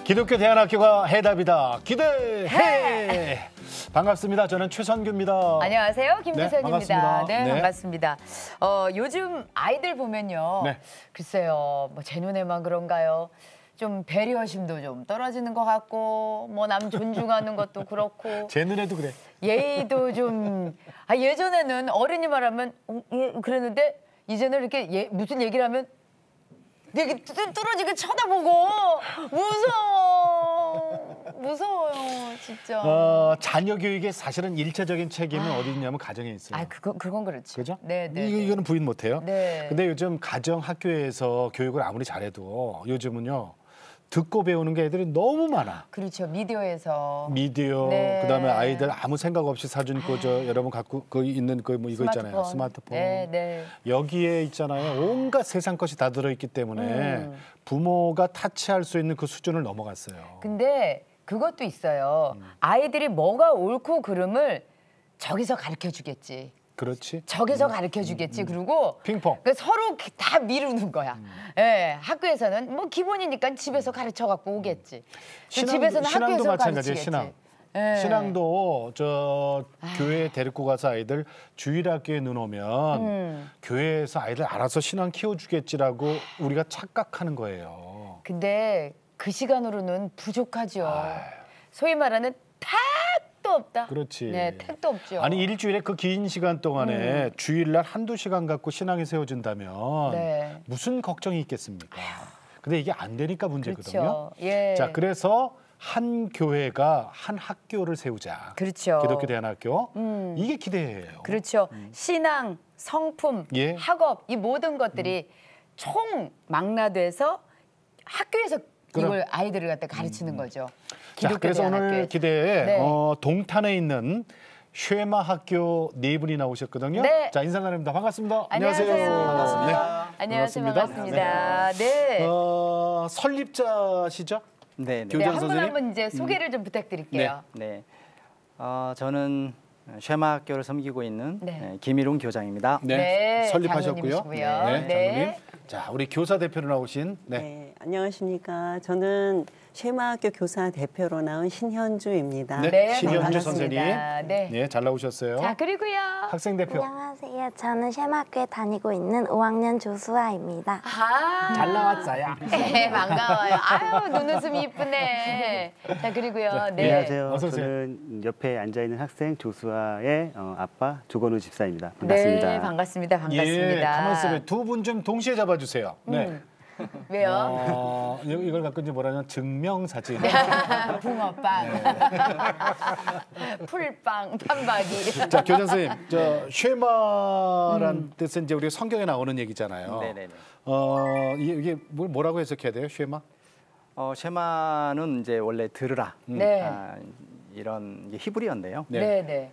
기독교 대안학교가 해답이다. 기대해. 반갑습니다. 저는 최선규입니다. 안녕하세요. 김지선입니다. 네, 반갑습니다. 요즘 아이들 보면요. 네. 글쎄요. 뭐 제 눈에만 그런가요? 좀 배려심도 좀 떨어지는 것 같고 뭐 남 존중하는 것도 그렇고 제 눈에도 그래. 예의도 좀 예전에는 어른이 말하면 그랬는데 이제는 이렇게 무슨 얘기를 하면 되게 뚫어지게 쳐다보고 무서워요 진짜. 자녀 교육에 사실은 일차적인 책임은 어디 있냐면 가정에 있어요. 그건 그렇죠. 그죠? 네. 이거는 부인 못해요. 네. 근데 요즘 가정 학교에서 교육을 아무리 잘해도 요즘은요 듣고 배우는 게 애들이 너무 많아. 그렇죠. 미디어. 네. 그다음에 아이들 아무 생각 없이 사준 저 여러분 갖고 있는 뭐 이거 있잖아요. 스마트폰. 네. 여기에 있잖아요. 온갖 세상 것이 다 들어있기 때문에 부모가 타치할 수 있는 그 수준을 넘어갔어요. 근데 그것도 있어요. 아이들이 뭐가 옳고 그름을 저기서 가르쳐주겠지. 그렇지. 저기서 가르쳐주겠지. 그리고 핑퐁. 서로 다 미루는 거야. 예, 학교에서는 뭐 기본이니까 집에서 가르쳐 갖고 오겠지. 집에서는 신앙도 학교에서 마찬가지예요. 가르치겠지. 신앙도 교회에 데리고 가서 아이들 주일학교에 넣으면 교회에서 아이들 알아서 신앙 키워주겠지라고 우리가 착각하는 거예요. 근데 그 시간으로는 부족하죠. 소위 말하는 택도 없다. 그렇지. 네, 택도 없죠. 아니 일주일에 그 긴 시간 동안에 주일날 한두 시간 갖고 신앙이 세워진다면 무슨 걱정이 있겠습니까? 근데 이게 안 되니까 문제거든요. 그렇죠. 예. 자, 그래서 한 교회가 한 학교를 세우자. 그렇죠. 기독교 대안학교. 이게 기대예요. 그렇죠. 신앙, 성품, 학업 이 모든 것들이 총 망라돼서 학교에서 이걸 아이들을 갖다 가르치는 거죠. 자, 그래서 오늘 기대에 동탄에 있는 쉐마 학교 네 분이 나오셨거든요. 네. 자, 인사 나눕니다. 반갑습니다. 안녕하세요. 반갑습니다. 네. 안녕하세요. 반갑습니다. 네. 설립자시죠? 네. 한 분 한 분 이제 소개를 좀 부탁드릴게요. 네. 저는 쉐마 학교를 섬기고 있는 김일웅 교장입니다. 네. 설립하셨고요. 장로님이시고요. 장로님. 자, 우리 교사 대표로 나오신 안녕하십니까. 저는 쉐마학교 교사 대표로 나온 신현주입니다. 신현주 선생님. 네, 잘 나오셨어요. 자, 그리고요. 학생 대표. 안녕하세요. 저는 쉐마학교에 다니고 있는 5학년 조수아입니다. 잘 나왔어요. 네, 반가워요. 아유, 눈웃음이 이쁘네. 자, 그리고요. 안녕하세요. 어서 오세요. 저는 옆에 앉아있는 학생 조수아의 아빠 조건우 집사입니다. 반갑습니다. 네, 반갑습니다. 예, 가만 있어요. 두 분 좀 동시에 잡아주세요. 네. 왜요? 이걸 갖고 이제 뭐라냐 증명사진. 붕어빵, 풀빵, 판박이. 자, 교장 선생님, 쉐마란 뜻은 이제 우리가 성경에 나오는 얘기잖아요. 네네네. 이게 뭐라고 해석해야 돼요, 쉐마? 쉐마는 이제 원래 들으라. 이런 히브리어인데요. 네.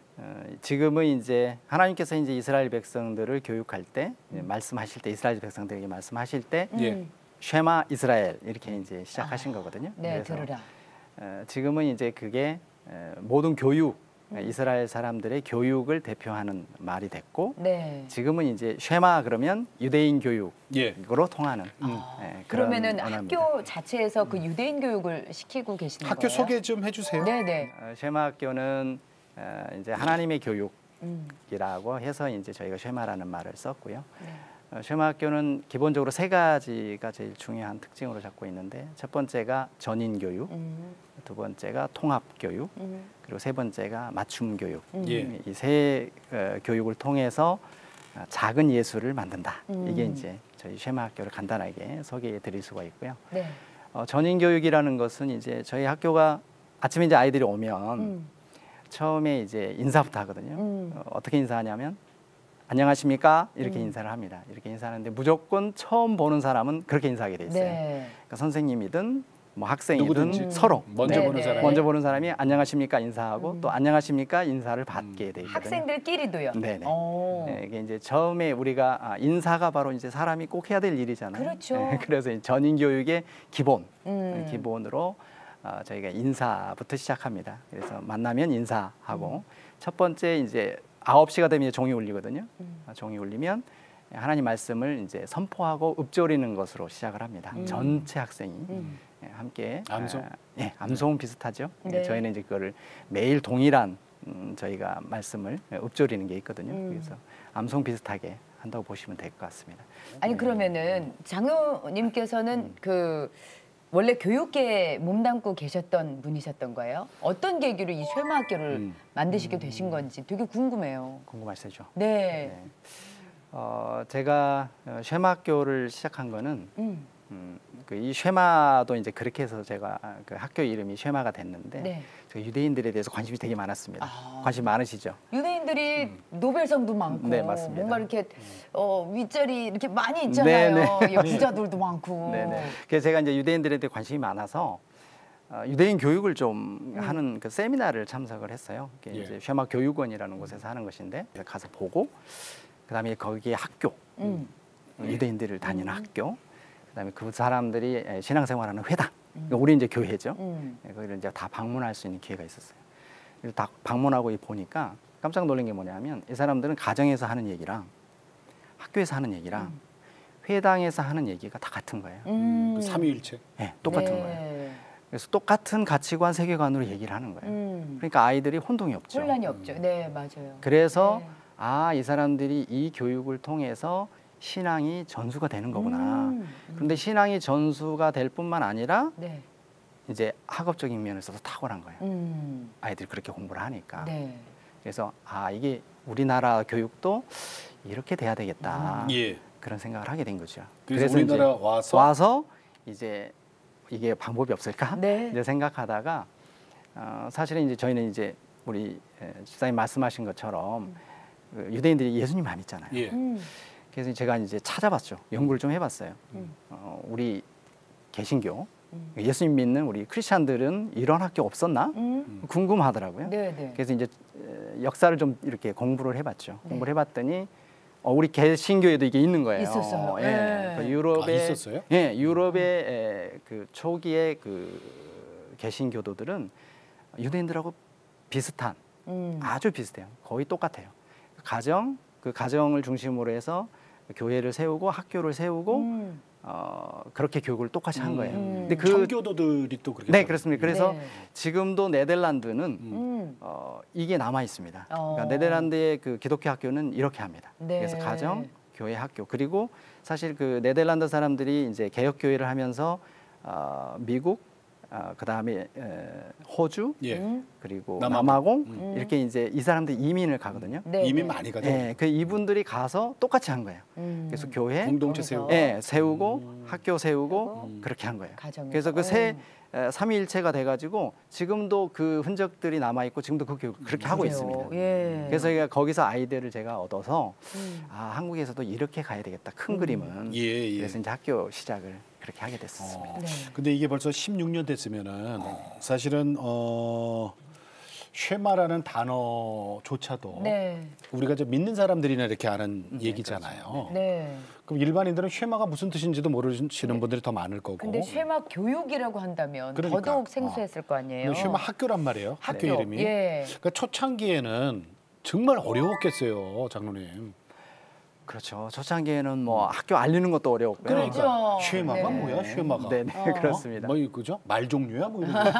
지금은 이제 하나님께서 이제 이스라엘 백성들을 교육할 때 말씀하실 때 이스라엘 백성들에게 말씀하실 때 쉐마 이스라엘 이렇게 이제 시작하신 거거든요. 네, 그래서 들으라. 지금은 이제 그게 모든 교육 이스라엘 사람들의 교육을 대표하는 말이 됐고 지금은 이제 쉐마 그러면 유대인 교육으로 통하는 그러면은 학교 자체에서 그 유대인 교육을 시키고 계시는 학교 거예요? 소개 좀 해주세요. 네네. 쉐마 학교는 이제 하나님의 교육이라고 해서 이제 저희가 쉐마라는 말을 썼고요. 쉐마 학교는 기본적으로 세 가지가 제일 중요한 특징으로 잡고 있는데 첫 번째가 전인 교육, 두 번째가 통합 교육, 그리고 세 번째가 맞춤 교육. 이 세 교육을 통해서 작은 예술을 만든다. 이게 이제 저희 쉐마 학교를 간단하게 소개해 드릴 수가 있고요. 전인 교육이라는 것은 이제 저희 학교가 아침에 이제 아이들이 오면 처음에 이제 인사부터 하거든요. 어떻게 인사하냐면 안녕하십니까 이렇게 인사를 합니다. 이렇게 인사하는데 무조건 처음 보는 사람은 그렇게 인사하게 돼 있어요. 네. 그러니까 선생님이든 뭐 학생이든 누구든지 서로 먼저 네, 보는 네. 사람이 먼저 보는 사람이 안녕하십니까 인사하고 또 안녕하십니까 인사를 받게 돼 있거든요. 학생들끼리도요. 네네. 오. 네, 이게 이제 처음에 우리가 인사가 바로 이제 사람이 꼭 해야 될 일이잖아요. 그렇죠. 네, 그래서 이 전인 교육의 기본 기본으로 저희가 인사부터 시작합니다. 그래서 만나면 인사하고 첫 번째 이제 9시가 되면 종이 울리거든요. 종이 울리면 하나님 말씀을 이제 선포하고 읊조리는 것으로 시작을 합니다. 전체 학생이 함께 암송? 암송 비슷하죠. 네. 저희는 이제 그거를 매일 동일한 저희가 말씀을 읊조리는 게 있거든요. 그래서 암송 비슷하게 한다고 보시면 될 것 같습니다. 아니 그러면은 장로님께서는 그 원래 교육계에 몸담고 계셨던 분이셨던 거예요? 어떤 계기로 이 쉐마학교를 만드시게 되신 건지 되게 궁금해요. 궁금하시죠? 네. 제가 쉐마학교를 시작한 거는 이 쉐마도 이제 그렇게 해서 제가 그 학교 이름이 쉐마가 됐는데 네. 제가 유대인들에 대해서 관심이 되게 많았습니다. 관심 많으시죠? 유대인들이 노벨상도 많고 네, 맞습니다. 뭔가 이렇게 윗자리 이렇게 많이 있잖아요. 네, 네. 부자들도 많고. 네네. 그래서 제가 이제 유대인들에 대해 관심이 많아서 유대인 교육을 좀 하는 그 세미나를 참석을 했어요. 그게 이제 쉐마 교육원이라는 곳에서 하는 것인데 가서 보고 그다음에 거기에 학교 유대인들을 다니는 학교 그다음에 그 사람들이 신앙생활하는 회당 우리 이제 교회죠. 거기를 이제 다 방문할 수 있는 기회가 있었어요. 그래서 다 방문하고 보니까 깜짝 놀란 게 뭐냐면 이 사람들은 가정에서 하는 얘기랑 학교에서 하는 얘기랑 회당에서 하는 얘기가 다 같은 거예요. 그 삼위일체. 네, 똑같은 네. 거예요. 그래서 똑같은 가치관, 세계관으로 얘기를 하는 거예요. 그러니까 아이들이 혼동이 없죠. 혼란이 없죠. 네, 맞아요. 그래서 네. 이 사람들이 이 교육을 통해서 신앙이 전수가 되는 거구나. 그런데 신앙이 전수가 될 뿐만 아니라 네. 이제 학업적인 면에서도 탁월한 거예요. 아이들이 그렇게 공부를 하니까. 네. 그래서 이게 우리나라 교육도 이렇게 돼야 되겠다. 예. 그런 생각을 하게 된 거죠. 그래서 우리나라 이제 와서 이제 이게 방법이 없을까? 네. 이제 생각하다가 사실은 이제 저희는 이제 우리 집사님 말씀하신 것처럼 유대인들이 예수님 안 믿잖아요. 예. 그래서 제가 이제 찾아봤죠. 연구를 좀 해봤어요. 우리 개신교 예수님 믿는 우리 크리스찬들은 이런 학교 없었나? 궁금하더라고요. 네, 네. 그래서 이제 역사를 좀 이렇게 공부를 해봤죠. 네. 공부를 해봤더니 우리 개신교에도 이게 있는 거예요. 있었어요. 예. 네. 그 유럽의 있었어요? 예, 유럽의 그 초기의 그 개신교도들은 유대인들하고 비슷한 아주 비슷해요. 거의 똑같아요. 그 가정을 중심으로 해서 교회를 세우고 학교를 세우고 그렇게 교육을 똑같이 한 거예요. 근데 청교도들이 또 그렇게. 네, 그렇습니다. 그래서 네. 지금도 네덜란드는 이게 남아 있습니다. 그러니까 네덜란드의 그 기독교 학교는 이렇게 합니다. 네. 그래서 가정, 교회, 학교 그리고 사실 그 네덜란드 사람들이 이제 개혁 교회를 하면서 미국, 그 다음에 호주, 예. 그리고 남아공. 남아공 이렇게 이제 이 사람들이 이민을 가거든요. 네, 이민 네. 많이 가죠. 네, 그 이분들이 가서 똑같이 한 거예요. 그래서 교회, 공동체 거기서. 세우고. 세우고 학교 세우고 그렇게 한 거예요. 가정에서. 그래서 그 삼위일체가 돼가지고 지금도 그 흔적들이 남아 있고 지금도 그 교육 그렇게 하고 그래요. 있습니다. 예. 그래서 거기서 아이들을 제가 얻어서 한국에서도 이렇게 가야 되겠다. 큰 그림은. 예, 예. 그래서 이제 학교 시작을 그렇게 하게 됐었습니다. 네. 근데 이게 벌써 16년 됐으면은 사실은 쉐마라는 단어조차도 네. 우리가 이제 믿는 사람들이나 이렇게 아는 얘기잖아요. 네. 그럼 일반인들은 쉐마가 무슨 뜻인지도 모르시는 분들이 더 많을 거고. 근데 쉐마 교육이라고 한다면 그러니까. 더더욱 생소했을 거 아니에요. 쉐마 학교란 말이에요. 학교 이름이. 예. 그러니까 초창기에는 정말 어려웠겠어요, 장로님. 그렇죠. 초창기에는 뭐 학교 알리는 것도 어려웠고요. 그렇죠. 쉐마가 네. 뭐야, 쉐마가? 네네 그렇습니다. 뭐 그죠? 말 종류야, 뭐 이런 거.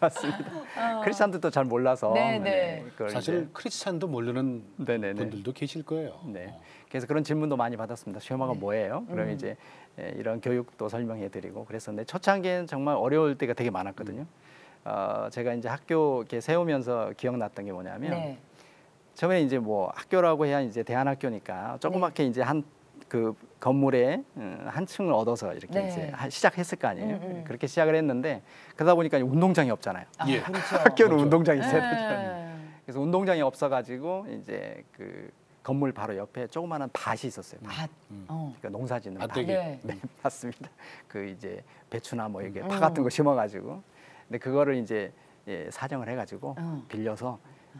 맞습니다. 크리스찬들도 잘 몰라서 네네. 그걸 사실 이제 크리스찬도 모르는 네네네. 분들도 계실 거예요. 네. 그래서 그런 질문도 많이 받았습니다. 쉐마가 뭐예요? 그럼 이제 이런 교육도 설명해드리고 그랬었는데 초창기에는 정말 어려울 때가 되게 많았거든요. 제가 이제 학교 이렇게 세우면서 기억났던 게 뭐냐면 네. 처음에 이제 뭐 학교라고 해야 이제 대안학교니까 조그맣게 이제 한 그 건물에 한 층을 얻어서 이렇게 네. 이제 시작했을 거 아니에요. 그렇게 시작을 했는데 그러다 보니까 운동장이 없잖아요. 예. 그렇죠. 학교는 그렇죠. 운동장이 있어야 네. 되잖아요. 그래서 운동장이 없어가지고 이제 그 건물 바로 옆에 조그마한 밭이 있었어요. 밭. 그러니까 농사짓는 밭. 밭대기. 네. 네, 맞습니다. 그 이제 배추나 뭐 이게 파 같은 거 심어가지고, 근데 그거를 이제 사정을 해가지고 빌려서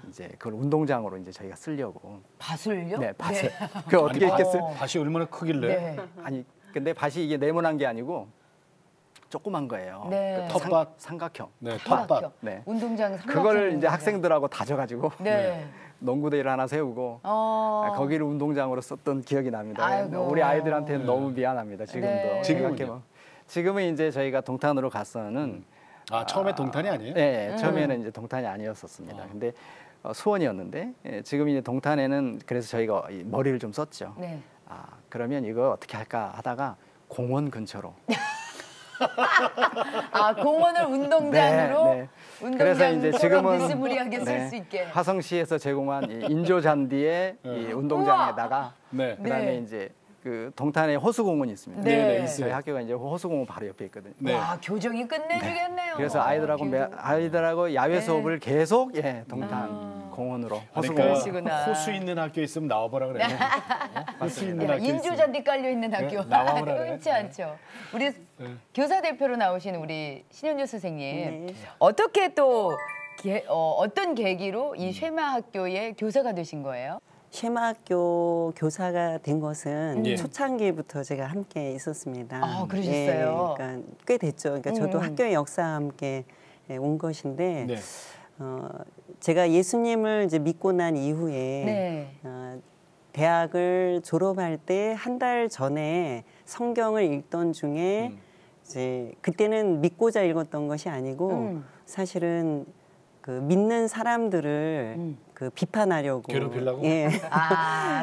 이제 그걸 운동장으로 이제 저희가 쓰려고. 밭을요? 네, 밭을. 그 어떻게 있겠어요? 밭이 얼마나 크길래? 네. 아니, 근데 밭이 이게 네모난 게 아니고 조그만 거예요. 네. 그 텃밭. 삼각형. 네, 텃밭. 텃밭. 네. 운동장 그거를 이제 삼각형. 학생들하고 다져가지고 네. 농구대를 하나 세우고 거기를 운동장으로 썼던 기억이 납니다. 아이고. 우리 아이들한테는 너무 미안합니다. 지금도. 네. 생각해보면. 지금은 이제 저희가 동탄으로 갔서는 처음에 동탄이 아니에요? 네, 처음에는 이제 동탄이 아니었었습니다. 근데 수원이었는데 지금 이제 동탄에는 그래서 저희가 이 머리를 좀 썼죠. 네. 그러면 이거 어떻게 할까 하다가 공원 근처로. 공원을 운동장으로 네, 네. 그래서 이제 지금은 비스무리하게 쓸 수 있게. 화성시에서 제공한 이 인조 잔디의 이 운동장에다가 네. 그다음에 네. 이제 그 동탄에 호수공원이 있습니다. 네, 네, 있어요. 저희 학교가 이제 호수공원 바로 옆에 있거든요. 네. 와, 교정이 끝내주겠네요. 그래서 아이들하고 야외 네. 수업을 계속 동탄 공원으로 호수공원. 그러니까 그러시구나. 호수 있는 학교 있으면 나와보라 그래. 호수 있는 야, 학교 인조잔디 깔려 있는 학교. 나와보라 그래. 흔치 않죠. 우리 교사 대표로 나오신 우리 신현주 선생님, 네. 어떻게 또 어떤 계기로 이 쉐마 학교의 교사가 되신 거예요? 쉐마학교 교사가 된 것은 예. 초창기부터 제가 함께 있었습니다. 그러셨어요? 그러니까 꽤 됐죠. 그러니까 저도 학교의 역사와 함께 온 것인데 네. 제가 예수님을 이제 믿고 난 이후에 네. 대학을 졸업할 때 한 달 전에 성경을 읽던 중에 이제 그때는 믿고자 읽었던 것이 아니고 사실은 그 믿는 사람들을 그 비판하려고 괴롭히려고? 예.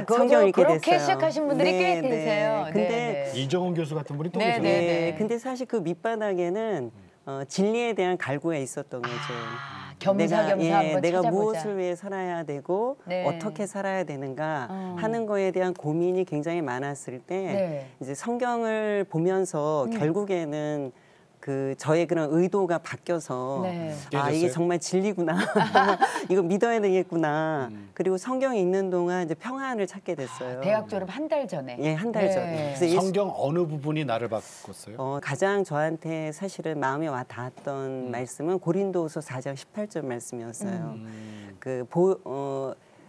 성경 읽게 그렇게 됐어요. 시작하신 분들이 꽤 네, 계세요. 네. 근데 네, 네. 이정훈 교수 같은 분이 또 네, 계세요. 네. 네. 근데 사실 그 밑바닥에는 진리에 대한 갈구가 있었던 거죠. 겸사겸사 한번 내가 찾아보자. 무엇을 위해 살아야 되고 네. 어떻게 살아야 되는가 하는 거에 대한 고민이 굉장히 많았을 때 네. 이제 성경을 보면서 결국에는 그 저의 그런 의도가 바뀌어서 네. 이게 깨졌어요? 정말 진리구나. 이거 믿어야 되겠구나. 그리고 성경이 있는 동안 이제 평안을 찾게 됐어요. 대학 졸업 한 달 전에. 예, 한 달 전에. 그래서 성경 어느 부분이 나를 바꿨어요? 가장 저한테 사실은 마음에 와 닿았던 말씀은 고린도후서 4장 18절 말씀이었어요.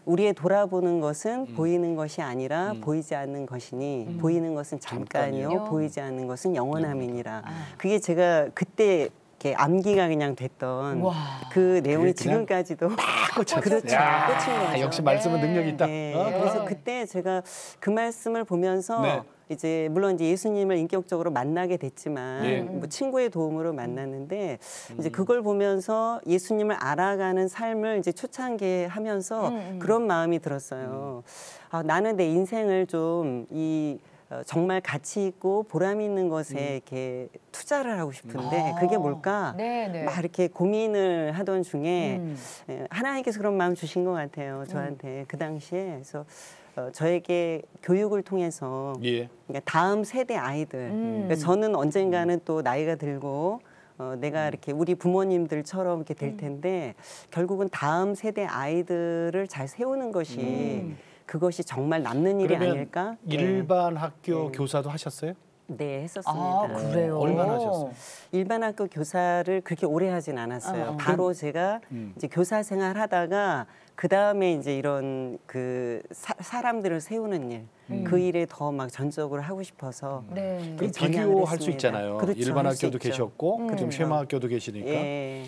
우리의 돌아보는 것은 보이는 것이 아니라 보이지 않는 것이니 보이는 것은 잠깐이요 잠깐이요. 보이지 않는 것은 영원함이니라. 그게 제가 그때 이렇게 암기가 그냥 됐던 와. 그 내용이 그냥 지금까지도 꽂혔어요. 그렇죠. 야, 꽂힌 거죠. 역시 말씀은 능력이 있다. 네. 어? 그래서 그때 제가 그 말씀을 보면서 네. 이제 물론 이제 예수님을 인격적으로 만나게 됐지만 예. 뭐 친구의 도움으로 만났는데 이제 그걸 보면서 예수님을 알아가는 삶을 이제 초창기에 하면서 그런 마음이 들었어요. 나는 내 인생을 좀 정말 가치 있고 보람 있는 것에 이렇게 투자를 하고 싶은데 그게 뭘까? 네네. 막 이렇게 고민을 하던 중에 하나님께서 그런 마음 주신 것 같아요. 저한테 그 당시에. 그래서 저에게 교육을 통해서 예. 그러니까 다음 세대 아이들. 그러니까 저는 언젠가는 또 나이가 들고 내가 이렇게 우리 부모님들처럼 이렇게 될 텐데 결국은 다음 세대 아이들을 잘 세우는 것이 그것이 정말 남는 일이 그러면 아닐까? 일반 학교 교사도 하셨어요? 네, 했었습니다. 그래요? 얼마나 하셨어요? 일반 학교 교사를 그렇게 오래 하진 않았어요. 바로 제가 이제 교사 생활 하다가 그 다음에 이제 이런 그 사람들을 세우는 일, 그 일에 더 막 전적으로 하고 싶어서 네. 그럼 전향을 비교할 수 했습니다. 있잖아요. 그렇죠, 일반 할수 학교도 있죠. 계셨고 지금 쉐마 학교도 계시니까 예.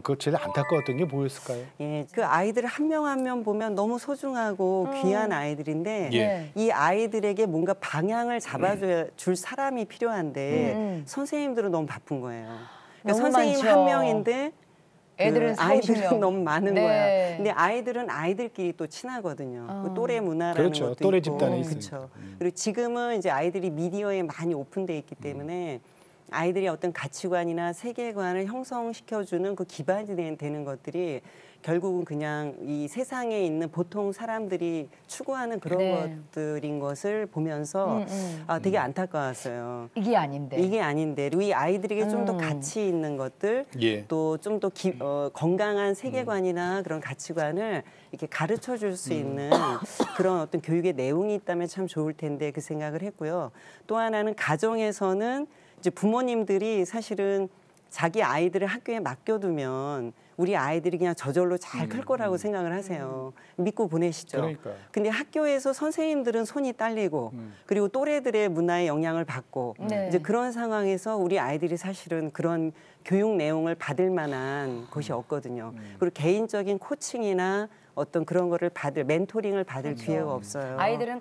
그 제일 안타까웠던 게 뭐였을까요? 예, 그 아이들 한 명 한 명 보면 너무 소중하고 귀한 아이들인데 예. 이 아이들에게 뭔가 방향을 잡아줘야 줄 사람이 필요한데 선생님들은 너무 바쁜 거예요. 그러니까 너무 선생님 많죠. 한 명인데 애들은 아이들은 40명. 너무 많은 네. 거야. 근데 아이들은 아이들끼리 또 친하거든요. 그 또래 문화라는 그렇죠. 것도 또래 있고. 집단에 그렇죠. 있으니까. 그리고 지금은 이제 아이들이 미디어에 많이 오픈돼 있기 때문에 아이들이 어떤 가치관이나 세계관을 형성시켜주는 그 기반이 되는 것들이 결국은 그냥 이 세상에 있는 보통 사람들이 추구하는 그런 것들인 것을 보면서 되게 안타까웠어요. 이게 아닌데. 이게 아닌데 우리 아이들에게 좀 더 가치 있는 것들, 또 좀 더 건강한 세계관이나 그런 가치관을 이렇게 가르쳐 줄 수 있는 그런 어떤 교육의 내용이 있다면 참 좋을 텐데 그 생각을 했고요. 또 하나는 가정에서는 이제 부모님들이 사실은 자기 아이들을 학교에 맡겨두면 우리 아이들이 그냥 저절로 잘 클 거라고 생각을 하세요. 믿고 보내시죠. 그러니까요. 근데 학교에서 선생님들은 손이 딸리고 그리고 또래들의 문화의 영향을 받고 이제 그런 상황에서 우리 아이들이 사실은 그런 교육 내용을 받을 만한 곳이 없거든요. 그리고 개인적인 코칭이나 어떤 그런 거를 멘토링을 받을 기회가 없어요. 아이들은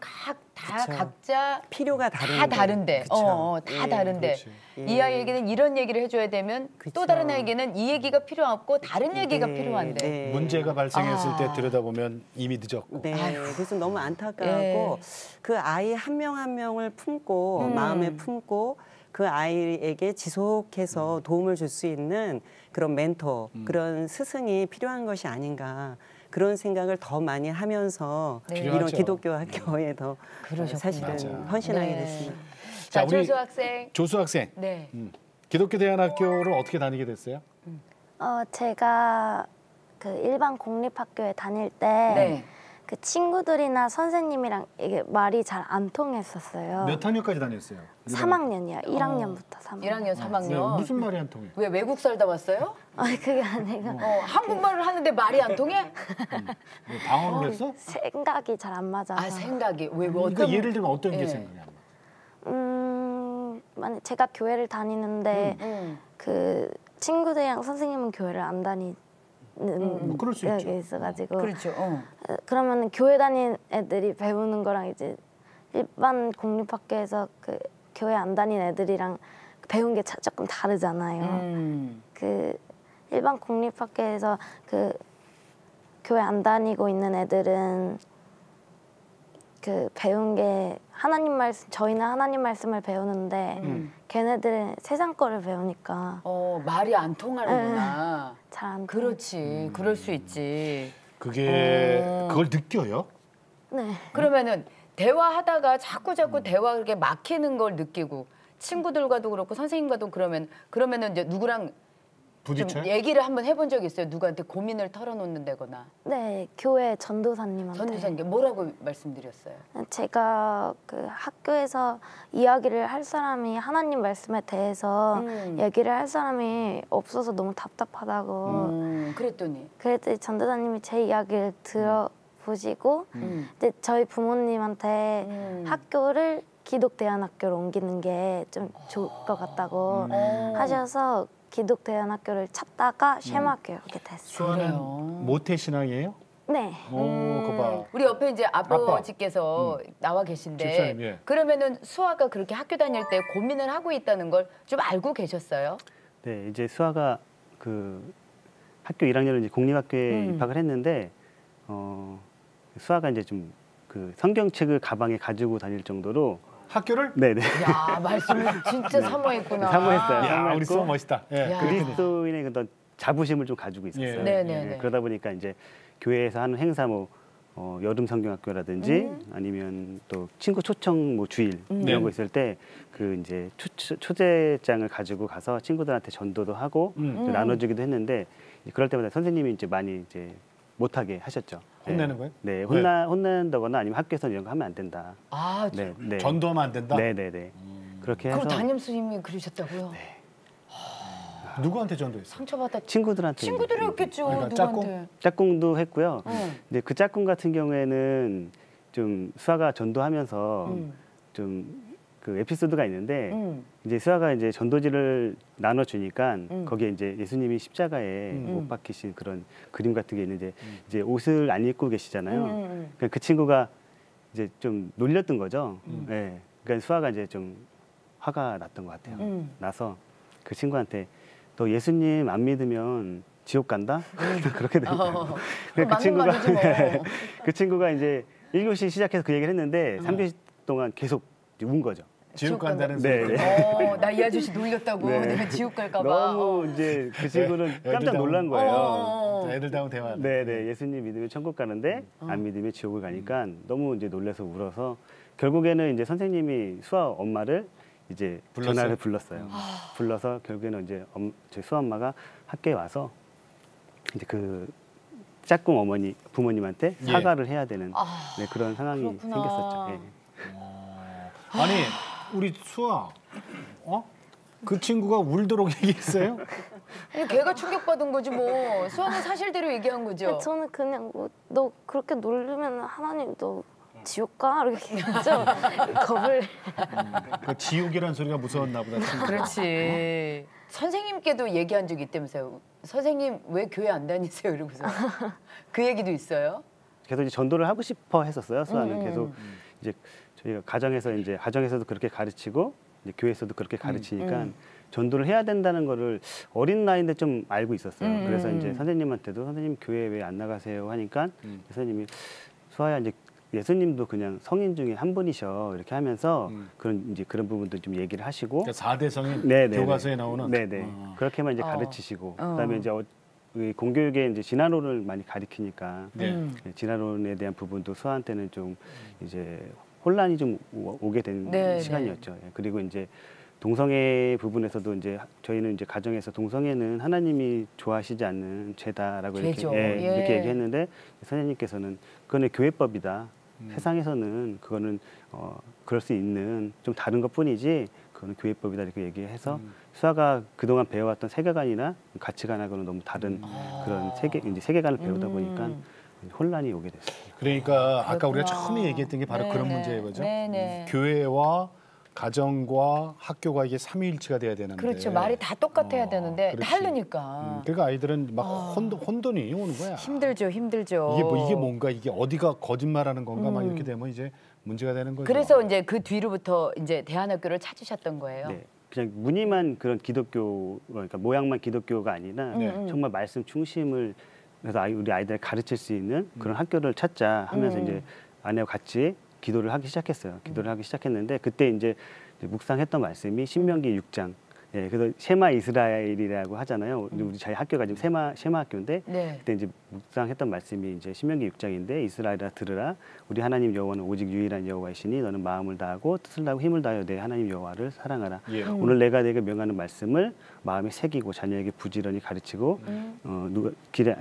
각자 필요가 다 다른데, 다 다른데 이 아이에게는 이런 얘기를 해줘야 되면 또 다른 아이에게는 이 얘기가 필요 없고 다른 얘기가 필요한데 문제가 발생했을 때 들여다보면 이미 늦었고. 그래서 너무 안타까웠고 그 아이 한 명 한 명을 품고 마음에 품고 그 아이에게 지속해서 도움을 줄 수 있는 그런 멘토, 그런 스승이 필요한 것이 아닌가. 그런 생각을 더 많이 하면서 이런 기독교 학교에 더 사실은 헌신하게 됐습니다. 자, 조수 학생. 조수 학생. 네. 기독교 대안학교를 어떻게 다니게 됐어요? 제가 그 일반 공립학교에 다닐 때 그 친구들이나 선생님이랑 이게 말이 잘 안 통했었어요. 몇 학년까지 다녔어요? 3학년이요. 1학년부터 3학년. 1학년, 3학년. 무슨 말이 안 통해? 왜 외국 살다 왔어요? 그게 아니고. 한국말을 하는데 말이 안 통해? 당황을 했어? 생각이 잘 안 맞아서. 생각이. 왜 그러니까 예를 들면 어떤 게 생각이 안 나? 만약 제가 교회를 다니는데 그 친구들이랑 선생님은 교회를 안 다니는 그럴 수 있죠. 있어가지고. 그렇죠. 그러면 교회 다니는 애들이 배우는 거랑 이제 일반 공립학교에서 그 교회 안 다니는 애들이랑 배운 게 조금 다르잖아요. 그 일반 공립학교에서 그 교회 안 다니고 있는 애들은 그 배운 게 하나님 말씀, 저희는 하나님 말씀을 배우는데 걔네들은 세상 거를 배우니까 말이 안 통하는구나. 잘 안 그렇지. 그럴 수 있지. 그걸 느껴요? 네. 그러면은 대화하다가 자꾸 대화 그렇게 막히는 걸 느끼고 친구들과도 그렇고 선생님과도 그러면은 이제 누구랑 부딪혀요? 얘기를 한번 해본 적 있어요? 누구한테 고민을 털어놓는다거나. 네, 교회 전도사님한테. 전도사님께 뭐라고 말씀드렸어요? 제가 그 학교에서 이야기를 할 사람이 하나님 말씀에 대해서 얘기를 할 사람이 없어서 너무 답답하다고. 그랬더니 전도사님이 제 이야기를 들어보시고 근데 저희 부모님한테 학교를 기독대안학교로 옮기는 게 좀 좋을 것 같다고 하셔서 기독대안학교를 찾다가 쉐마학교에 오게 됐어요. 수아는 모태신앙이에요? 네. 그거 봐. 우리 옆에 이제 아버지께서 나와 계신데 집사님, 그러면은 수아가 그렇게 학교 다닐 때 고민을 하고 있다는 걸 좀 알고 계셨어요? 네, 이제 수아가 그 학교 1학년을 이제 공립학교에 입학을 했는데 수아가 이제 좀 그 성경책을 가방에 가지고 다닐 정도로 학교를? 네네. 야, 말씀을 진짜 사모했구나. 사모했어요. 야, 우리 수아 멋있다. 예. 그리스도인의 그런 자부심을 좀 가지고 있었어요. 네네네. 그러다 보니까 이제 교회에서 하는 행사 여름 성경학교라든지 아니면 또 친구 초청 주일 이런 거 있을 때 그 이제 초대장을 가지고 가서 친구들한테 전도도 하고 나눠주기도 했는데 그럴 때마다 선생님이 이제 많이 이제 못하게 하셨죠. 혼내는 거예요? 네, 혼난다거나 아니면 학교에서 이런 거 하면 안 된다. 네. 전도하면 안 된다? 네네네. 그렇게 해서. 그럼 담임 스님이 그러셨다고요? 네. 누구한테 전도했어요? 상처받았. 친구들한테. 친구들이었겠죠. 그러니까 누구한테? 짝꿍도 했고요. 근데 그 짝꿍 같은 경우에는 좀 수아가 전도하면서 좀 그 에피소드가 있는데 이제 수아가 이제 전도지를 나눠주니까 거기에 이제 예수님이 십자가에 못 박히신 그런 그림 같은 게 있는데 이제 옷을 안 입고 계시잖아요. 그러니까 그 친구가 이제 좀 놀렸던 거죠. 네. 그러니까 수아가 이제 좀 화가 났던 것 같아요. 나서 그 친구한테 너 예수님 안 믿으면 지옥 간다? 그렇게 되더라고요. 그 친구가 이제 1교시 시작해서 그 얘기를 했는데 3교시 동안 계속 운 거죠. 지옥 간다는 네, 소리. 나 이 아저씨 놀렸다고 네. 내가 지옥 갈까 봐. 너무 이제 그 친구는 깜짝 놀란 거예요. 애들다운 대화. 네, 예수님 믿으면 천국 가는데 안 믿으면 지옥을 가니까 너무 이제 놀라서 울어서 결국에는 이제 선생님이 수아 엄마를 이제 전화를 불렀어요. 불러서 결국에는 이제 저희 수아 엄마가 학교에 와서 이제 그 짝꿍 어머니 부모님한테 사과를 해야 되는 네, 그런 상황이 그렇구나. 생겼었죠. 예. 아니 우리 수아, 그 친구가 울도록 얘기했어요? 아니, 걔가 충격받은 거지 뭐. 수아는 사실대로 얘기한 거죠. 저는 그냥 뭐 너 그렇게 놀리면 하나님 너 지옥 가? 이렇게 얘기했죠. 겁을. 그 지옥이라는 소리가 무서웠나 보다. 친구가. 그렇지. 선생님께도 얘기한 적이 있다면서요. 선생님 왜 교회 안 다니세요? 이러고서. 그 얘기도 있어요? 계속 이제 전도를 하고 싶어 했었어요. 수아는 계속 이제 저희가 가정에서도 그렇게 가르치고 이제 교회에서도 그렇게 가르치니까 전도를 해야 된다는 거를 어린 나이인데 좀 알고 있었어요. 그래서 이제 선생님한테도 선생님 교회 왜 안 나가세요 하니까 선생님이 수아야 이제 예수님도 그냥 성인 중에 한 분이셔 이렇게 하면서 그런 부분도 좀 얘기를 하시고 그러니까 4대 성인 교과서에 나오는 그렇게만 이제 가르치시고 그다음에 이제 공교육에 이제 진화론을 많이 가리키니까 진화론에 대한 부분도 수아한테는 좀 이제 혼란이 좀 오게 된 시간이었죠. 그리고 이제 동성애 부분에서도 이제 저희는 이제 가정에서 동성애는 하나님이 좋아하시지 않는 죄다라고 이렇게 얘기했는데 선생님께서는 그거는 교회법이다. 세상에서는 그거는 그럴 수 있는 좀 다른 것뿐이지 그거는 교회법이다 이렇게 얘기해서 수아가 그동안 배워왔던 세계관이나 가치관하고는 너무 다른 그런 세계관을 배우다 보니까 혼란이 오게 됐어요. 그러니까 아까 우리가 처음에 얘기했던 게 바로 그런 문제거죠. 교회와 가정과 학교가 이게 삼위일체가 돼야 되는데. 그렇죠. 말이 다 똑같아야 되는데 다르니까. 그러니까 아이들은 막 혼돈이 오는 거야. 힘들죠. 이게 뭔가 이게 어디가 거짓말하는 건가 막 이렇게 되면 이제 문제가 되는 거죠. 그래서 이제 그 뒤로부터 이제 대안학교를 찾으셨던 거예요. 네. 그냥 무늬만 그런 기독교 그러니까 모양만 기독교가 아니라 정말 말씀 중심을 그래서 우리 아이들 가르칠 수 있는 그런 학교를 찾자 하면서 이제 아내와 같이 기도를 하기 시작했어요. 기도를 하기 시작했는데 그때 이제 묵상했던 말씀이 신명기 6장. 예, 그래서 셰마 이스라엘이라고 하잖아요. 우리 저희 학교가 지금 셰마 학교인데 그때 이제 묵상했던 말씀이 이제 신명기 6장인데 이스라엘아 들으라 우리 하나님 여호와는 오직 유일한 여호와이시니 너는 마음을 다하고 뜻을 다하고 힘을 다하여 내 하나님 여호와를 사랑하라. 오늘 내가 내게 명하는 말씀을 마음에 새기고 자녀에게 부지런히 가르치고 누가 길에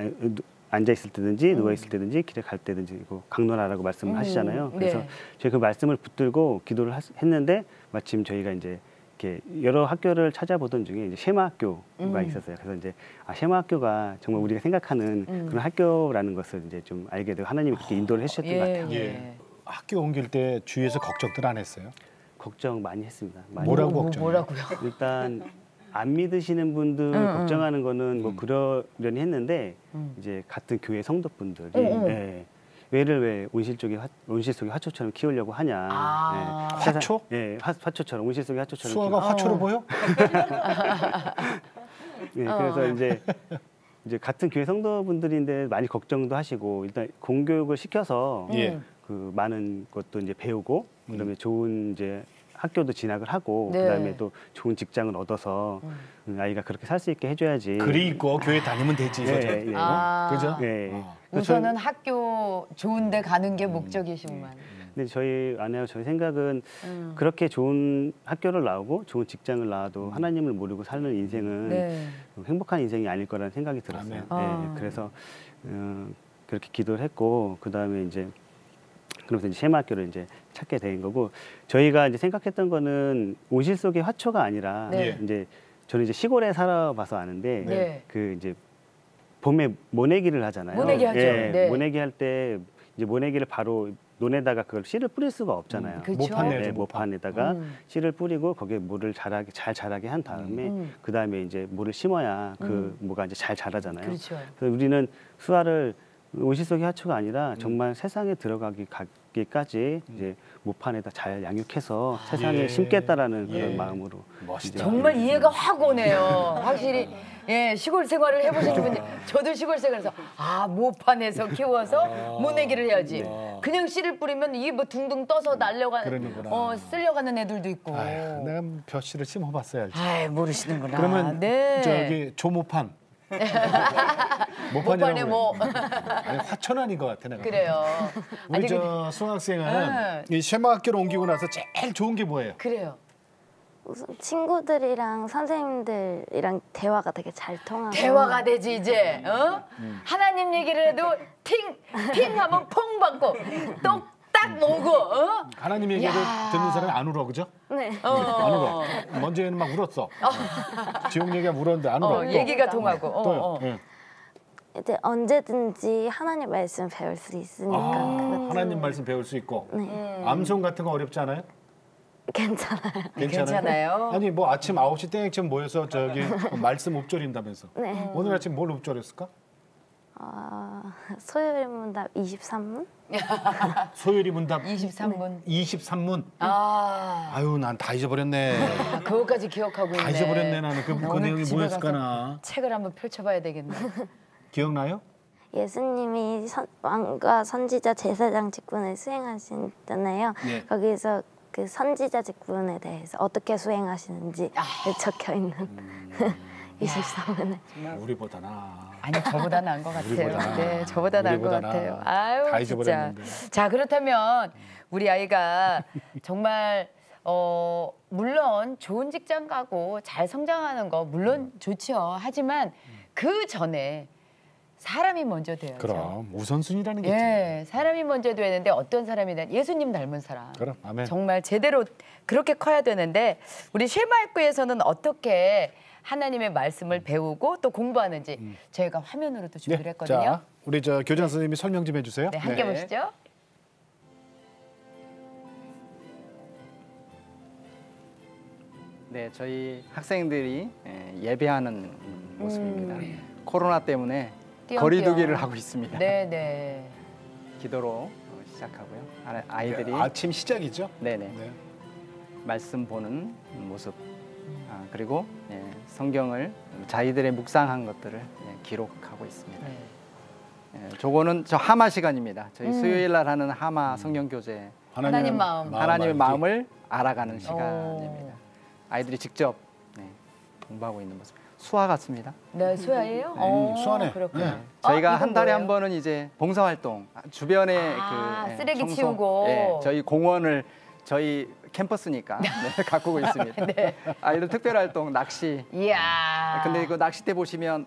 앉아 있을 때든지 누워 있을 때든지 길에 갈 때든지 강론하라고 말씀을 하시잖아요. 그래서 저희 그 말씀을 붙들고 기도를 했는데 마침 저희가 이제 이렇게 여러 학교를 찾아보던 중에 이제 셰마 학교가 있었어요. 그래서 이제 셰마 학교가 정말 우리가 생각하는 그런 학교라는 것을 이제 좀 알게 되고 하나님이 그렇게 인도를 해주셨던 것 같아요. 학교 옮길 때 주위에서 걱정들 안 했어요? 걱정 많이 했습니다. 뭐라고요? 일단 안 믿으시는 분들 걱정하는 거는 뭐 그러려니 했는데 이제 같은 교회 성도분들이 왜를 왜 온실 속의 화초처럼 키우려고 하냐. 화초? 네, 화초처럼 온실 속의 화초처럼. 수아가 화초로 보여? 네, 그래서 이제 같은 교회 성도분들인데 많이 걱정도 하시고 일단 공교육을 시켜서 그 많은 것도 이제 배우고 그다음에 좋은 이제 학교도 진학을 하고 그다음에 또 좋은 직장을 얻어서 아이가 그렇게 살 수 있게 해줘야지. 글이 있고 교회 다니면 되지. 그죠? 네. 우선은 학교 좋은데 가는 게 목적이시구만. 근데 저희 아내와 저희 생각은 그렇게 좋은 학교를 나오고 좋은 직장을 나와도 하나님을 모르고 사는 인생은 행복한 인생이 아닐 거라는 생각이 들었어요. 그래서 그렇게 기도를 했고 그다음에 이제 그러면서 이제 셰마 학교를 이제 찾게 된 거고 저희가 이제 생각했던 거는 온실 속의 화초가 아니라 이제 저는 이제 시골에 살아봐서 아는데 그 이제 봄에 모내기를 하잖아요. 모내기 하죠. 모내기 할 때 이제 모내기를 바로 논에다가 그걸 씨를 뿌릴 수가 없잖아요. 모판에다가 씨를 뿌리고 거기에 물을 잘 자라게 한 다음에 그 다음에 이제 물을 심어야 그 뭐가 이제 잘 자라잖아요. 그래서 우리는 수아를 온실 속의 하초가 아니라 정말 세상에 들어가기까지 이제 모판에다 잘 양육해서 세상에 심겠다라는 그런 마음으로. 멋있다. 정말 이해가 확 오네요. 확실히 예, 시골 생활을 해보신 분들, 저도 시골 생활에서 모판에서 키워서 모내기를 해야지. 그냥 씨를 뿌리면 이게 뭐 둥둥 떠서 쓸려가는 애들도 있고. 아유, 내가 벼씨를 심어봤어야 알지. 아이, 모르시는구나. 그러면 네. 저기 조모판. 모판에 뭐. 아니, 화천 아닌 것 같아 내가. 그래요. 우리 저 수학생은 이 쉐마학교로 옮기고 나서 제일 좋은 게 뭐예요? 그래요. 우선 친구들이랑 선생님들이랑 대화가 되게 잘 통하고 대화가 되지 이제. 하나님 얘기를 해도 팅 하면 퐁 받고 똑딱 오고. 하나님 얘기를 듣는 사람이 안 울어, 그죠? 네. 안 울어. 먼저에는 막 울었어. 지옥 얘기가 울었는데 안 울어. 얘기가 통하고. 또요. 이제 언제든지 하나님 말씀 배울 수 있으니까 하나님 말씀 배울 수 있고. 네. 암송 같은 거 어렵지 않아요? 괜찮아요. 괜찮아요? 아니 뭐 아침 9시 땡쯤 모여서 저기 말씀 уп절인다면서. 네. 오늘 아침 뭘 уп절했을까? 소요일 문답 23문? 소요리 문답 23분. 23문. 아, 아유 난 다 잊어버렸네. 그거까지 기억하고 있네. 다 잊어버렸네 나는. 그 오늘 내용이 집에 뭐였을까나. 책을 한번 펼쳐봐야 되겠네. 기억나요? 예수님이 왕과 선지자 제사장 직분을 수행하시잖아요. 네. 거기서 그 선지자 직분에 대해서 어떻게 수행하시는지 적혀 있는 23문을. 우리보다 나. 아니 저보다 나은 것 같아요. 우리보다 네, 저보다 나은 것 우리보다 같아요. 나. 아유 다 진짜. 잊어버렸는데. 자 그렇다면 우리 아이가 정말 물론 좋은 직장 가고 잘 성장하는 거 물론 좋죠. 하지만 그 전에 사람이 먼저 돼야죠. 그럼 우선순위라는 게 있죠. 예, 사람이 먼저 되는데 어떤 사람이든 예수님 닮은 사람. 그럼 아멘. 정말 제대로 그렇게 커야 되는데 우리 쉐마학교에서는 어떻게 하나님의 말씀을 배우고 또 공부하는지 저희가 화면으로도 준비를 했거든요. 자, 우리 저 교장 선생님이 설명 좀 해주세요. 네, 함께 보시죠. 네, 저희 학생들이 예배하는 모습입니다. 코로나 때문에 거리두기를 하고 있습니다. 네, 네. 기도로 시작하고요. 아이들이 아침 시작이죠. 네네 네. 말씀 보는 모습 그리고 성경을 자기들의 묵상한 것들을 기록하고 있습니다. 저거는 저 하마 시간입니다. 저희 수요일 날 하는 하마 성경 교재. 하나님 마음. 하나님의 마음을 알아가는 시간입니다. 아이들이 직접 공부하고 있는 모습. 수화 같습니다. 네, 수화예요? 수화네. 그렇군요. 네. 저희가 이건 한 달에 뭐예요? 한 번은 이제 봉사활동 주변에 쓰레기 청소, 치우고. 저희 공원을 저희 캠퍼스니까 가꾸고 있습니다. 네. 아이들 특별활동 낚시. 이야. 근데 그 낚싯대 보시면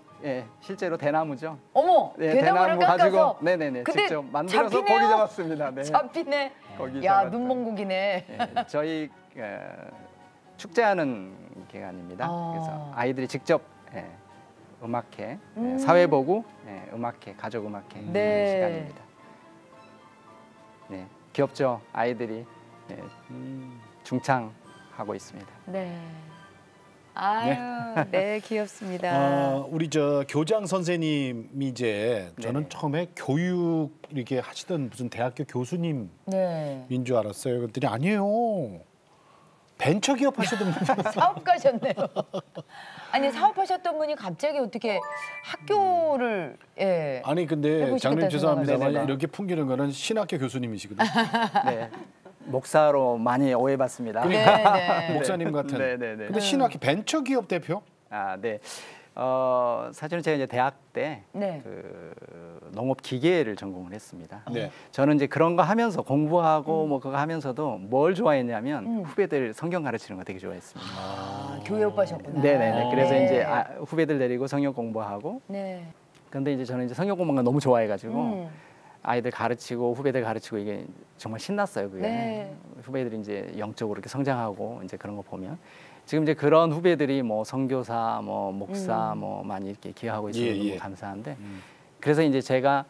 실제로 대나무죠. 어머, 대나무를 깎아서. 가지고 네네네 근데 직접 만들어서 잡히네요? 고기 잡았습니다. 네. 잡히네. 고기 야, 잡았죠. 눈먼 고기네. 저희 축제하는 기간입니다. 그래서 아이들이 직접 음악회, 사회보고 음악회, 가족 음악회 네. 시간입니다. 네, 귀엽죠? 아이들이 중창하고 있습니다. 네. 아유, 네, 귀엽습니다. 우리 저 교장 선생님이 이제 저는 네네. 처음에 교육 이렇게 하시던 무슨 대학교 교수님인 네. 줄 알았어요. 그랬더니 아니에요. 벤처기업 하시던 분. 사업가셨네요. 아니 사업하셨던 분이 갑자기 어떻게 학교를 아니 근데 해보시겠다는 장님 죄송합니다만 생각을. 이렇게 풍기는 거는 신학교 교수님이시거든요. 네, 목사로 많이 오해받습니다. 네, 네. 목사님 같은. 네네네. 근데 신학교 벤처기업 대표? 네. 사실은 제가 이제 대학 때 네. 농업 기계를 전공을 했습니다. 네. 저는 이제 그런 거 하면서 공부하고 뭐 그거 하면서도 뭘 좋아했냐면 후배들 성경 가르치는 거 되게 좋아했습니다. 교회 오빠셨구나. 네네네. 그래서 네. 이제 후배들 데리고 성경 공부하고. 네. 근데 이제 저는 이제 성경 공부가 너무 좋아해가지고 아이들 가르치고 후배들 가르치고 이게 정말 신났어요. 그게 네. 후배들이 이제 영적으로 이렇게 성장하고 이제 그런 거 보면. 지금 이제 그런 후배들이 뭐 선교사, 뭐 목사, 뭐 많이 이렇게 기여하고 있어서 너무 감사한데, 그래서 이제 제가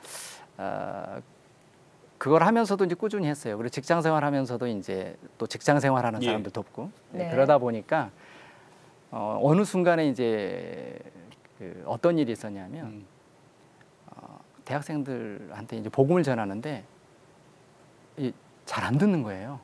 그걸 하면서도 이제 꾸준히 했어요. 그리고 직장 생활하면서도 이제 또 직장 생활하는 사람들 돕고 네. 그러다 보니까 어느 순간에 이제 어떤 일이 있었냐면 대학생들한테 이제 복음을 전하는데 잘 안 듣는 거예요.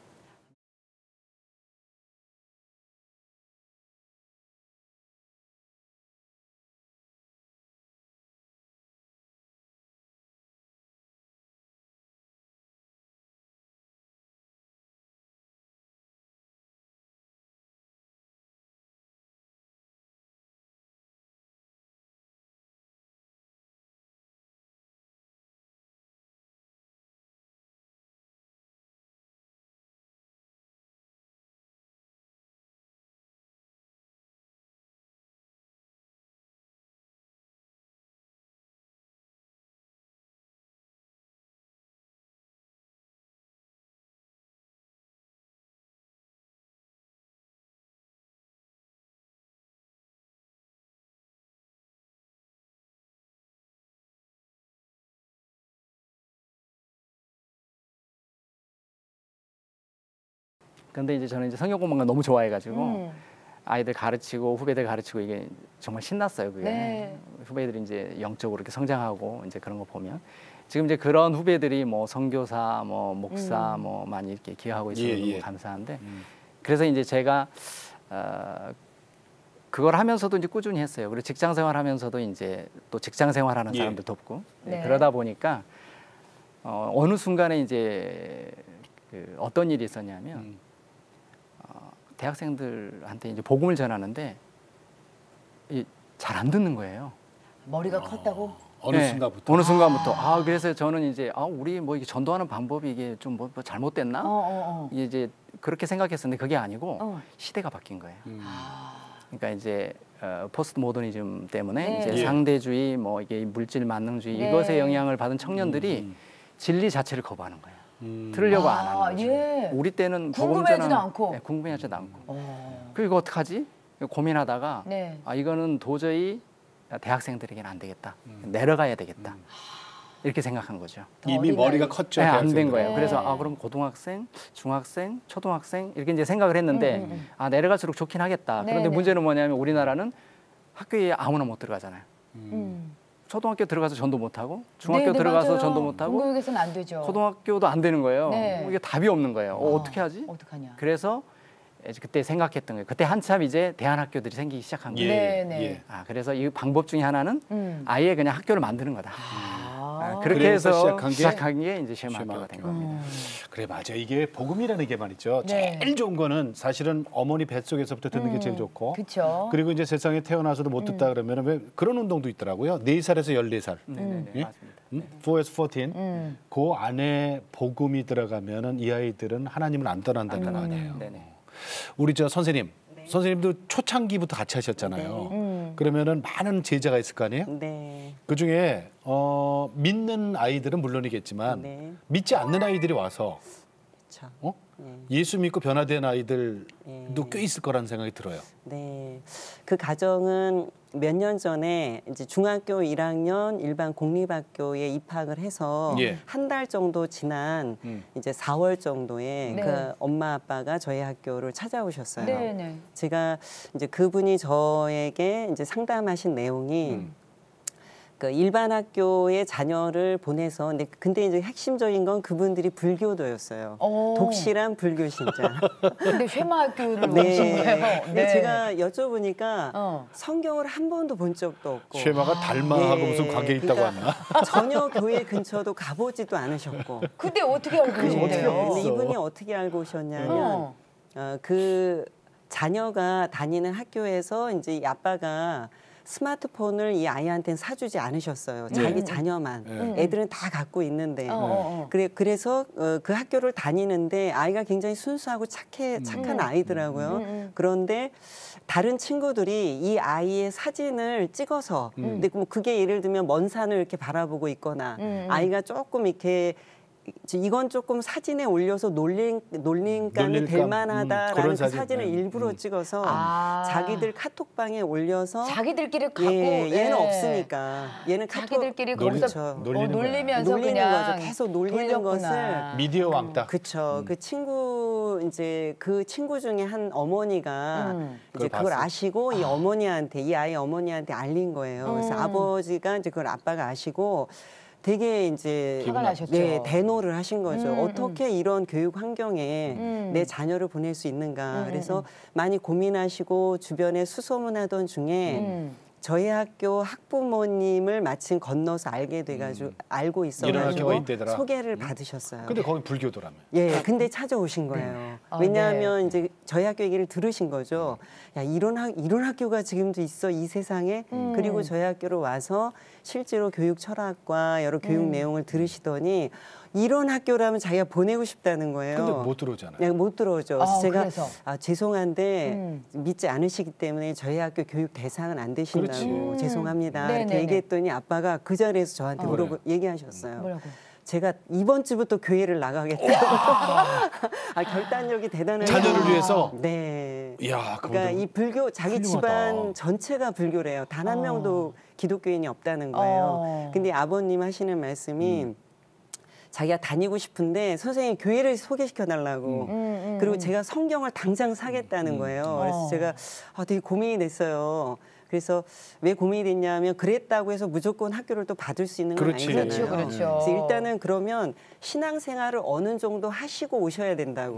근데 이제 저는 이제 성경 공부가 너무 좋아해가지고 아이들 가르치고 후배들 가르치고 이게 정말 신났어요. 그게 네. 후배들이 이제 영적으로 이렇게 성장하고 이제 그런 거 보면 지금 이제 그런 후배들이 뭐 선교사, 뭐 목사, 뭐 많이 이렇게 기여하고 있어서 너무 감사한데 그래서 이제 제가 그걸 하면서도 이제 꾸준히 했어요. 그리고 직장 생활하면서도 이제 또 직장 생활하는 사람들 돕고 네. 그러다 보니까 어느 순간에 이제 어떤 일이 있었냐면. 대학생들한테 이제 복음을 전하는데 잘 안 듣는 거예요. 머리가 컸다고? 어느 순간부터. 어느 순간부터. 그래서 저는 이제 우리 뭐 이게 전도하는 방법이 이게 좀 뭐 잘못됐나? 이제 그렇게 생각했었는데 그게 아니고 시대가 바뀐 거예요. 그러니까 이제 포스트 모더니즘 때문에 이제 상대주의, 뭐 이게 물질 만능주의 이것에 영향을 받은 청년들이 진리 자체를 거부하는 거예요. 들으려고 안 하는 거죠. 예. 우리 때는 궁금해하지도 않고. 네, 궁금해하지도 않고. 그리고 이거 어떡하지? 고민하다가 이거는 도저히 대학생들에게는 안 되겠다. 내려가야 되겠다. 이렇게 생각한 거죠. 이미 머리가 컸죠. 네, 안 된 거예요. 그래서 그럼 고등학생, 중학생, 초등학생 이렇게 이제 생각을 했는데 내려갈수록 좋긴 하겠다. 그런데 문제는 뭐냐면 우리나라는 학교에 아무나 못 들어가잖아요. 초등학교 들어가서 전도 못하고 중학교 들어가서 맞아요. 전도 못하고 공교육에서는 안 되죠. 고등학교도 안 되는 거예요. 이게 답이 없는 거예요. 어떻게 하지? 어떡하냐. 그래서 그때 생각했던 거예요. 그때 한참 이제 대안학교들이 생기기 시작한 거예요. 그래서 이 방법 중에 하나는 아예 그냥 학교를 만드는 거다. 그렇게 해서 시작한 게 이제 쉐마학교가 된 겁니다. 그래 맞아. 이게 복음이라는 게 말이죠. 제일 좋은 거는 사실은 어머니 뱃속에서부터 듣는 게 제일 좋고. 그쵸. 그리고 이제 세상에 태어나서도 못 듣다 그러면 왜 그런 운동도 있더라고요. 4살에서 14살. 네, 맞습니다. 4에서 14. 그 안에 복음이 들어가면은 이 아이들은 하나님을 안 떠난다는 거 아니에요. 우리 저 선생님. 선생님도 초창기부터 같이 하셨잖아요. 그러면은 많은 제자가 있을 거 아니에요? 네. 그 중에 믿는 아이들은 물론이겠지만 믿지 않는 아이들이 와서 예수 믿고 변화된 아이들도 꽤 있을 거라는 생각이 들어요. 네, 그 가정은 몇 년 전에 이제 중학교 1학년 일반 공립학교에 입학을 해서 한 달 정도 지난 이제 4월 정도에 그 엄마 아빠가 저희 학교를 찾아오셨어요. 제가 이제 그분이 저에게 이제 상담하신 내용이 그 일반 학교에 자녀를 보내서 근데 이제 핵심적인 건 그분들이 불교도였어요. 독실한 불교 신자. 근데 쉐마학교를 오신 거예요. 근데 제가 여쭤보니까 성경을 한 번도 본 적도 없고. 쉐마가 달마하고 무슨 관계 있다고 하나? 전혀 교회 근처도 가보지도 않으셨고. 근데 어떻게 알고 계신대요? 근데 이분이 어떻게 알고 오셨냐면 그 자녀가 다니는 학교에서 이제 이 아빠가 스마트폰을 이 아이한테는 사주지 않으셨어요. 자기 자녀만. 애들은 다 갖고 있는데. 그래서 그 학교를 다니는데 아이가 굉장히 순수하고 착한 아이더라고요. 그런데 다른 친구들이 이 아이의 사진을 찍어서 근데 그게 예를 들면 먼 산을 이렇게 바라보고 있거나 아이가 조금 이렇게 이건 조금 사진에 올려서 놀림감이 될 만하다라는 그 사진을 일부러 찍어서 자기들 카톡방에 올려서 자기들끼리 갖고 얘는 없으니까 얘는 자기들끼리 거기서 놀리면서 놀리는 그냥 거죠. 계속 놀리는 것을 미디어 왕따. 그렇죠. 그 친구 이제 그 친구 중에 한 어머니가 이제 그걸 아시고 이 어머니한테 이 아이 어머니한테 알린 거예요. 그래서 아버지가 이제 그걸 아빠가 아시고 되게 이제 화가 나셨죠. 네, 대노를 하신 거죠. 어떻게 이런 교육 환경에 내 자녀를 보낼 수 있는가. 그래서 많이 고민하시고 주변에 수소문하던 중에 저희 학교 학부모님을 마침 건너서 알게 돼가지고 알고 있어가지고 소개를 받으셨어요. 근데 거기 불교도라며. 예, 근데 찾아오신 거예요. 왜냐하면 이제 저희 학교 얘기를 들으신 거죠. 야, 이런 학교가 지금도 있어 이 세상에. 그리고 저희 학교로 와서 실제로 교육 철학과 여러 교육 내용을 들으시더니 이런 학교라면 자기가 보내고 싶다는 거예요. 근데 못 들어오잖아요. 네, 못 들어오죠. 그래서 제가 그래서. 죄송한데 믿지 않으시기 때문에 저희 학교 교육 대상은 안 되신다고 죄송합니다. 이렇게 얘기했더니 아빠가 그 자리에서 저한테 얘기하셨어요. 뭐라고? 제가 이번 주부터 교회를 나가겠다고. 결단력이 대단해요. 자녀를 위해서? 네. 이야, 그러니까 이 불교 자기 훌륭하다. 집안 전체가 불교래요. 단 한 명도 기독교인이 없다는 거예요. 근데 아버님 하시는 말씀이 자기가 다니고 싶은데 선생님 교회를 소개시켜 달라고. 그리고 제가 성경을 당장 사겠다는 거예요. 그래서 제가 되게 고민이 됐어요. 그래서 왜 고민이 됐냐면 그랬다고 해서 무조건 학교를 또 받을 수 있는 건 아니잖아요. 그렇죠. 그래서 일단은 그러면 신앙생활을 어느 정도 하시고 오셔야 된다고.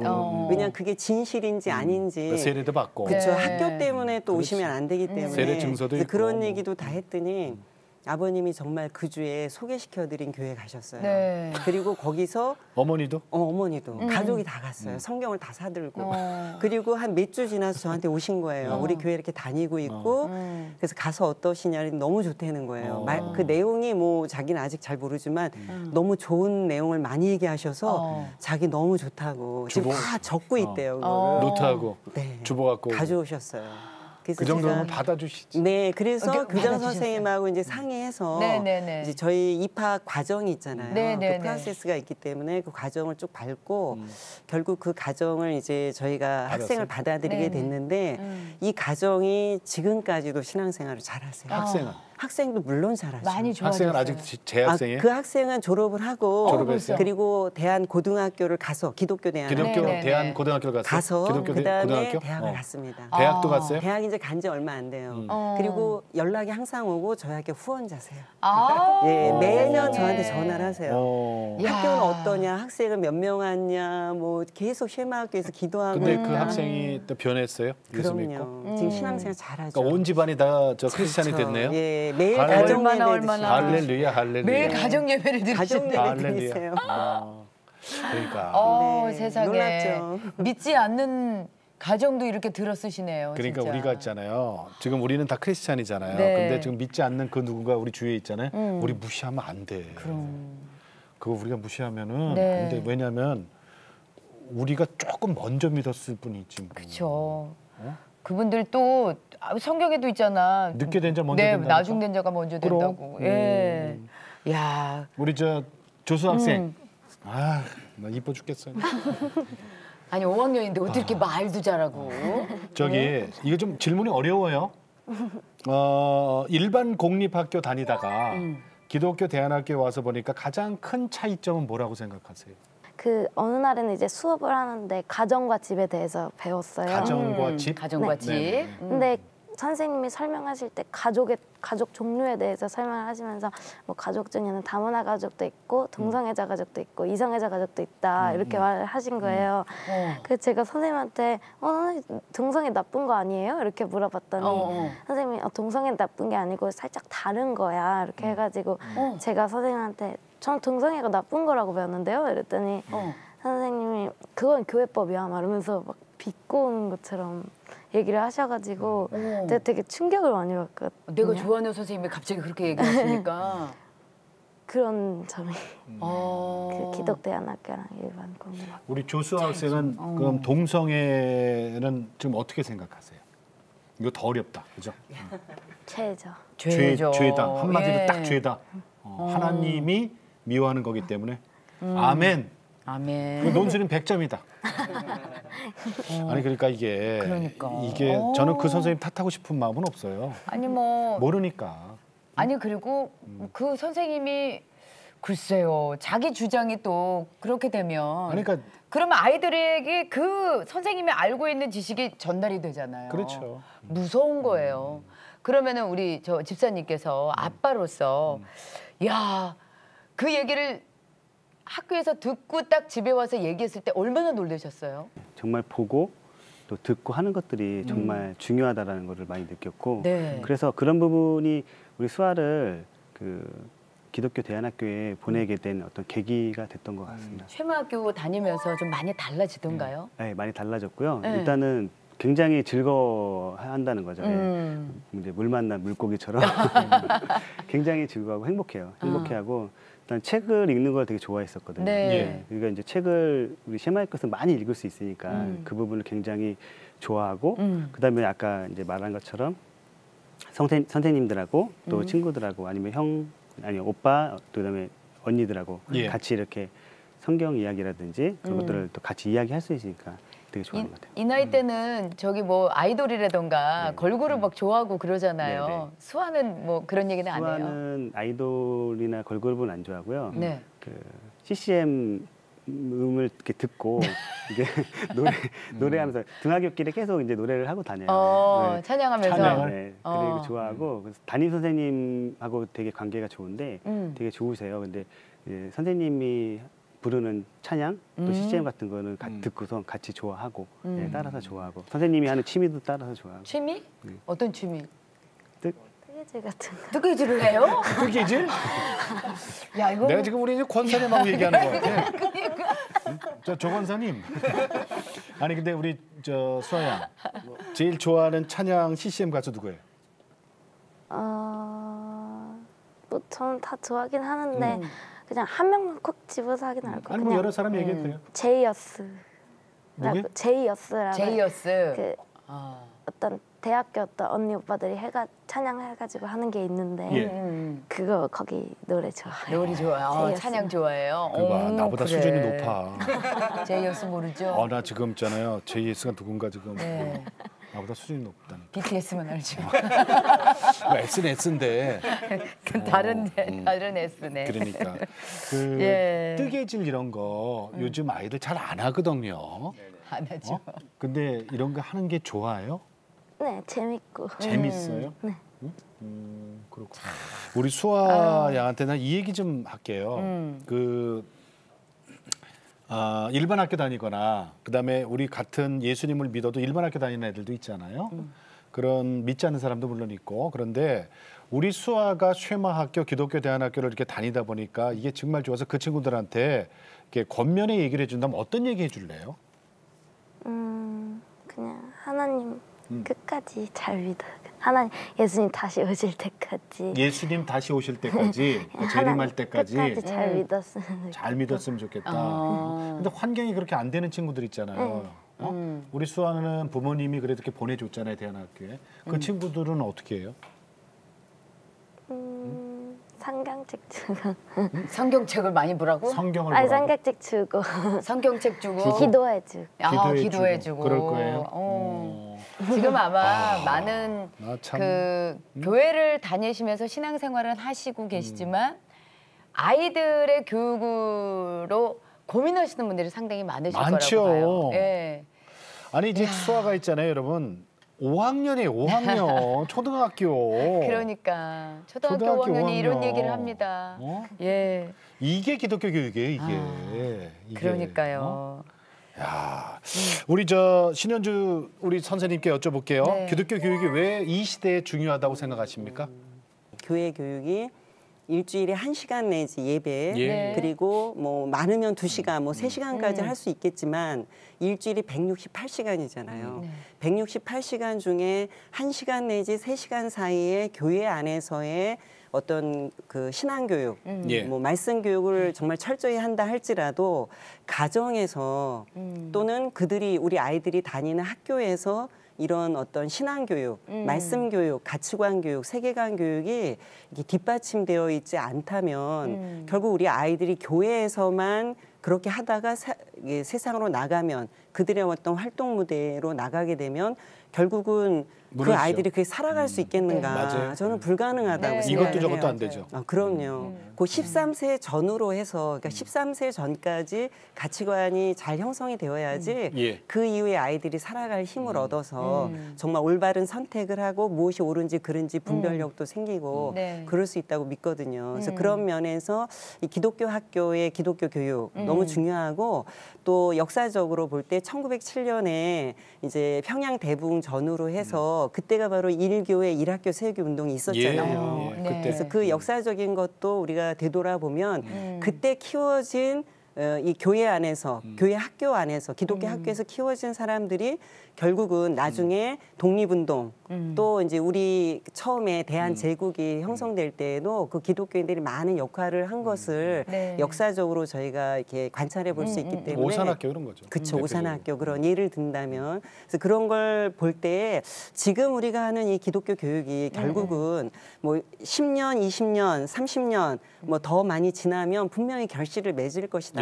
왜냐하면 그게 진실인지 아닌지. 세례도 받고. 그렇죠. 학교 때문에 또 오시면 안 되기 때문에. 세례 증서도 있고. 그런 얘기도 다 했더니 아버님이 정말 그 주에 소개시켜드린 교회 가셨어요. 네. 그리고 거기서 어머니도? 어머니도 가족이 다 갔어요. 성경을 다 사들고. 그리고 한 몇 주 지나서 저한테 오신 거예요. 우리 교회 이렇게 다니고 있고 그래서 가서 어떠시냐니 너무 좋다는 거예요. 그 내용이 뭐 자기는 아직 잘 모르지만 너무 좋은 내용을 많이 얘기하셔서 자기 너무 좋다고 지금 다 적고 있대요. 그거를. 노트하고 네. 주보 갖고 가져오셨어요. 그 정도는 받아주시지. 네, 그래서 교장 받아주셨어요. 선생님하고 이제 상의해서 네네네. 이제 저희 입학 과정이 있잖아요. 네네네. 그 프로세스가 있기 때문에 그 과정을 쭉 밟고 결국 그 과정을 이제 저희가 학생을 받아들이게 네네. 됐는데 이 과정이 지금까지도 신앙생활을 잘하세요. 학생은? 학생도 물론 잘하죠. 많이 좋아졌어요. 학생은 아직 재학생이에요? 그 학생은 졸업을 하고 졸업했어요? 그리고 대한고등학교를 가서 기독교 대학교 기독교 대한고등학교를 갔어요? 기독교 그다음에 고등학교? 대학을 갔습니다. 대학도 갔어요? 대학 이제 간 지 얼마 안 돼요. 그리고 연락이 항상 오고 저희 학교 후원자세요. 예, 매년 저한테 전화를 하세요. 학교는 어떠냐, 학생은 몇 명 왔냐, 뭐 계속 쉐마학교에서 기도하고. 근데 그 학생이 또 변했어요? 예수 믿고? 그럼요. 지금 신앙생활 잘하죠. 그러니까 온 집안이 다 저 크리스찬이 그렇죠. 됐네요. 예, 매일 할렐루야. 가정 예배 얼마나. 할렐루야, 할렐루야. 매일 가정 예배를 가정 드리시네요. 예배 드리세요. 그러니까. 네, 세상에. 놀랍죠. 믿지 않는 가정도 이렇게 들어 쓰시네요. 그러니까 진짜. 우리가 있잖아요. 지금 우리는 다 크리스찬이잖아요. 네. 근데 지금 믿지 않는 그 누군가 우리 주위에 있잖아요. 우리 무시하면 안 돼. 그거 우리가 무시하면은 네. 안 돼. 왜냐하면 우리가 조금 먼저 믿었을 뿐이지. 뭐. 그렇죠. 그분들 또 성경에도 있잖아. 늦게 된 자 먼저 네, 된다니까? 나중된 자가 먼저 그럼. 된다고. 예. 야. 우리 저 조수 학생. 나 이뻐 죽겠어요. 아니 5학년인데 어떻게 이렇게 말도 잘하고. 저기 이거 좀 질문이 어려워요. 일반 공립학교 다니다가 기독교 대안학교에 와서 보니까 가장 큰 차이점은 뭐라고 생각하세요? 그 어느 날에는 이제 수업을 하는데 가정과 집에 대해서 배웠어요. 가정과 집? 가정과 집. 네. 근데 선생님이 설명하실 때 가족 종류에 대해서 설명을 하시면서 뭐 가족 중에는 다문화 가족도 있고 동성애자 가족도 있고 이성애자 가족도 있다 이렇게 말을 하신 거예요. 그래서 제가 선생님한테 선생님 동성애 나쁜 거 아니에요? 이렇게 물어봤더니 선생님이 동성애 나쁜 게 아니고 살짝 다른 거야 이렇게 해가지고 제가 선생님한테 전 동성애가 나쁜 거라고 배웠는데요 이랬더니 선생님이 그건 교회법이야 말하면서 막 비꼬는 것처럼 얘기를 하셔가지고 제가 되게 충격을 많이 받거든요. 내가 좋아하는 선생님이 갑자기 그렇게 얘기하시니까 그런 점이 그 기독대안학교랑 일반 공립. 우리 조수 학생은 그럼 동성애는 지금 어떻게 생각하세요? 이거 더 어렵다, 그죠? 죄죠. 죄다. 한마디로 예. 딱 죄다. 하나님이 미워하는 거기 때문에 아멘. 아멘. 그 논술은 100점이다. 아니 그러니까 이게 저는 그 선생님 탓하고 싶은 마음은 없어요. 아니 뭐 모르니까. 아니 그리고 그 선생님이 글쎄요 자기 주장이 또 그렇게 되면 그러니까 그러면 아이들에게 그 선생님이 알고 있는 지식이 전달이 되잖아요. 그렇죠. 무서운 거예요. 그러면은 우리 저 집사님께서 아빠로서 야 그 얘기를 학교에서 듣고 딱 집에 와서 얘기했을 때 얼마나 놀라셨어요? 정말 보고 또 듣고 하는 것들이 정말 중요하다라는 것을 많이 느꼈고 네. 그래서 그런 부분이 우리 수아를 그 기독교 대안학교에 보내게 된 어떤 계기가 됐던 것 같습니다. 쉐마학교 다니면서 좀 많이 달라지던가요? 네, 많이 달라졌고요. 네. 일단은 굉장히 즐거워한다는 거죠. 이제 물 만난 물고기처럼 굉장히 즐거워하고 행복해요. 행복해하고 일단 책을 읽는 걸 되게 좋아했었거든요. 네. 그러니까 이제 책을 우리 쉐마의 것은 많이 읽을 수 있으니까 그 부분을 굉장히 좋아하고 그다음에 아까 이제 말한 것처럼 선생님들하고 또 친구들하고 아니면 오빠 또 그다음에 언니들하고 같이 이렇게 성경 이야기라든지 그런 것들을 또 같이 이야기할 수 있으니까 되게 좋아하는 것 같아요. 이 나이 때는 저기 뭐 아이돌이라던가 걸그룹 막 좋아하고 그러잖아요. 네네. 수아는 뭐 그런 얘기는 안 해요? 수아는 아이돌이나 걸그룹은 안 좋아하고요. 네. 그 CCM 음을 이렇게 듣고 이게 노래하면서 등하굣길에 계속 이제 노래를 하고 다녀요. 네. 찬양하면서. 찬양을? 네, 되게 좋아하고 그래서 담임 선생님하고 되게 관계가 좋은데 되게 좋으세요. 근데 선생님이 부르는 찬양 또 CCM 같은 거는 듣고서 같이 좋아하고 따라서 좋아하고 선생님이 하는 취미도 따라서 좋아하고. 취미? 어떤 취미? 뜨개질 같은 거. 뜨개질을 해요? 뜨개질? 야 이거 내가 지금 우리 이제 권사님하고 얘기하는 것 같아. 조 권사님. 아니 근데 우리 저 수아야 제일 좋아하는 찬양 CCM 가수 누구예요? 뭐 저는 다 좋아하긴 하는데 그냥 한 명만 콕 집어서 하긴 할 거예요. 아니 뭐 여러 사람 얘기해도 돼요. 제이어스. 누구요? 제이어스라고. 제이어스. 그 어떤 대학교 어떤 언니 오빠들이 찬양해가지고 하는 게 있는데 그거 거기 노래 좋아해요. 노래 좋아요. 제이어스. 찬양 좋아해요. 그거 봐, 나보다 그래. 수준이 높아. 제이어스 모르죠? 나 지금 있잖아요. JS가 누군가 지금 네. 나보다 수준이 높다니까. BTS만 알죠. SNS인데. 다른 S네. 그러니까 예. 뜨개질 이런 거 요즘 아이들 잘 안 하거든요. 안 하죠. 근데 이런 거 하는 게 좋아요? 네, 재밌고. 재밌어요? 네. 그렇구나. 우리 수아 양한테는 이 얘기 좀 할게요. 일반 학교 다니거나 그다음에 우리 같은 예수님을 믿어도 일반 학교 다니는 애들도 있잖아요. 그런 믿지 않는 사람도 물론 있고 그런데 우리 수아가 쉐마 학교 기독교 대안학교를 이렇게 다니다 보니까 이게 정말 좋아서 그 친구들한테 이렇게 권면의 얘기를 해준다면 어떤 얘기 해줄래요? 그냥 하나님 끝까지 잘 믿어. 하나님 예수님 다시 오실 때까지. 예수님 다시 오실 때까지 재림할 때까지 끝까지 잘 믿었으면 좋겠다. 잘 믿었으면 좋겠다. 근데 환경이 그렇게 안 되는 친구들 있잖아요. 우리 수아는 부모님이 그래도 이렇게 보내줬잖아요 대안학교에. 그 친구들은 어떻게 해요? 성경책 주고. 성경책을 많이 보라고? 성경을 아니 보라고? 성경책 주고. 성경책 주고. 기도해주고. 기도해주고. 그럴 거예요. 지금 아마 많은 참. 그 교회를 다니시면서 신앙생활은 하시고 계시지만 아이들의 교육으로 고민하시는 분들이 상당히 많으실 많죠. 거라고 봐요. 예. 아니 이제 수아가 있잖아요, 여러분. 5학년이에요, 5학년 초등학교. 그러니까 초등학교 5학년이 이런 얘기를 합니다. 예. 이게 기독교 교육이에요, 이게. 그러니까요. 야, 우리 신현주 우리 선생님께 여쭤볼게요. 네. 기독교 교육이 왜 이 시대에 중요하다고 생각하십니까? 교회 교육이 일주일에 1시간 내지 예배 예. 그리고 뭐 많으면 2시간 뭐 3시간까지 할 수 있겠지만 일주일이 168시간이잖아요. 168시간 중에 1시간 내지 3시간 사이에 교회 안에서의 어떤 그 신앙교육, 예. 뭐 말씀 교육을 정말 철저히 한다 할지라도 가정에서 또는 우리 아이들이 다니는 학교에서 이런 어떤 신앙교육, 말씀교육, 가치관교육, 세계관 교육이 이게 뒷받침되어 있지 않다면 결국 우리 아이들이 교회에서만 그렇게 하다가 세상으로 나가면 그들의 어떤 활동 무대로 나가게 되면 결국은 그 아이들이 그게 살아갈 수 있겠는가? 네. 저는 불가능하다고 생각해요. 이것도 저것도 안 되죠. 그럼요. 그 13세 전후로 해서 그러니까 13세 전까지 가치관이 잘 형성이 되어야지 그 이후에 아이들이 살아갈 힘을 얻어서 정말 올바른 선택을 하고 무엇이 옳은지 그른지 분별력도 생기고 그럴 수 있다고 믿거든요. 그래서 그런 면에서 이 기독교 학교의 기독교 교육 너무 중요하고 또 역사적으로 볼 때 1907년에 이제 평양 대붕 전후로 해서 그때가 바로 1교의 1학교 세우기 운동이 있었잖아요. 그래서 그 역사적인 것도 우리가 되돌아보면 그때 키워진 이 교회 안에서 교회 학교 안에서 기독교 학교에서 키워진 사람들이 결국은 나중에 독립운동 또 이제 우리 처음에 대한제국이 형성될 때에도 그 기독교인들이 많은 역할을 한 것을 역사적으로 저희가 이렇게 관찰해 볼 수 있기 때문에 오산학교 이런 거죠. 그렇죠. 오산학교 그런 예를 든다면 그래서 그런 걸 볼 때 지금 우리가 하는 이 기독교 교육이 결국은 뭐 10년, 20년, 30년 뭐 더 많이 지나면 분명히 결실을 맺을 것이다.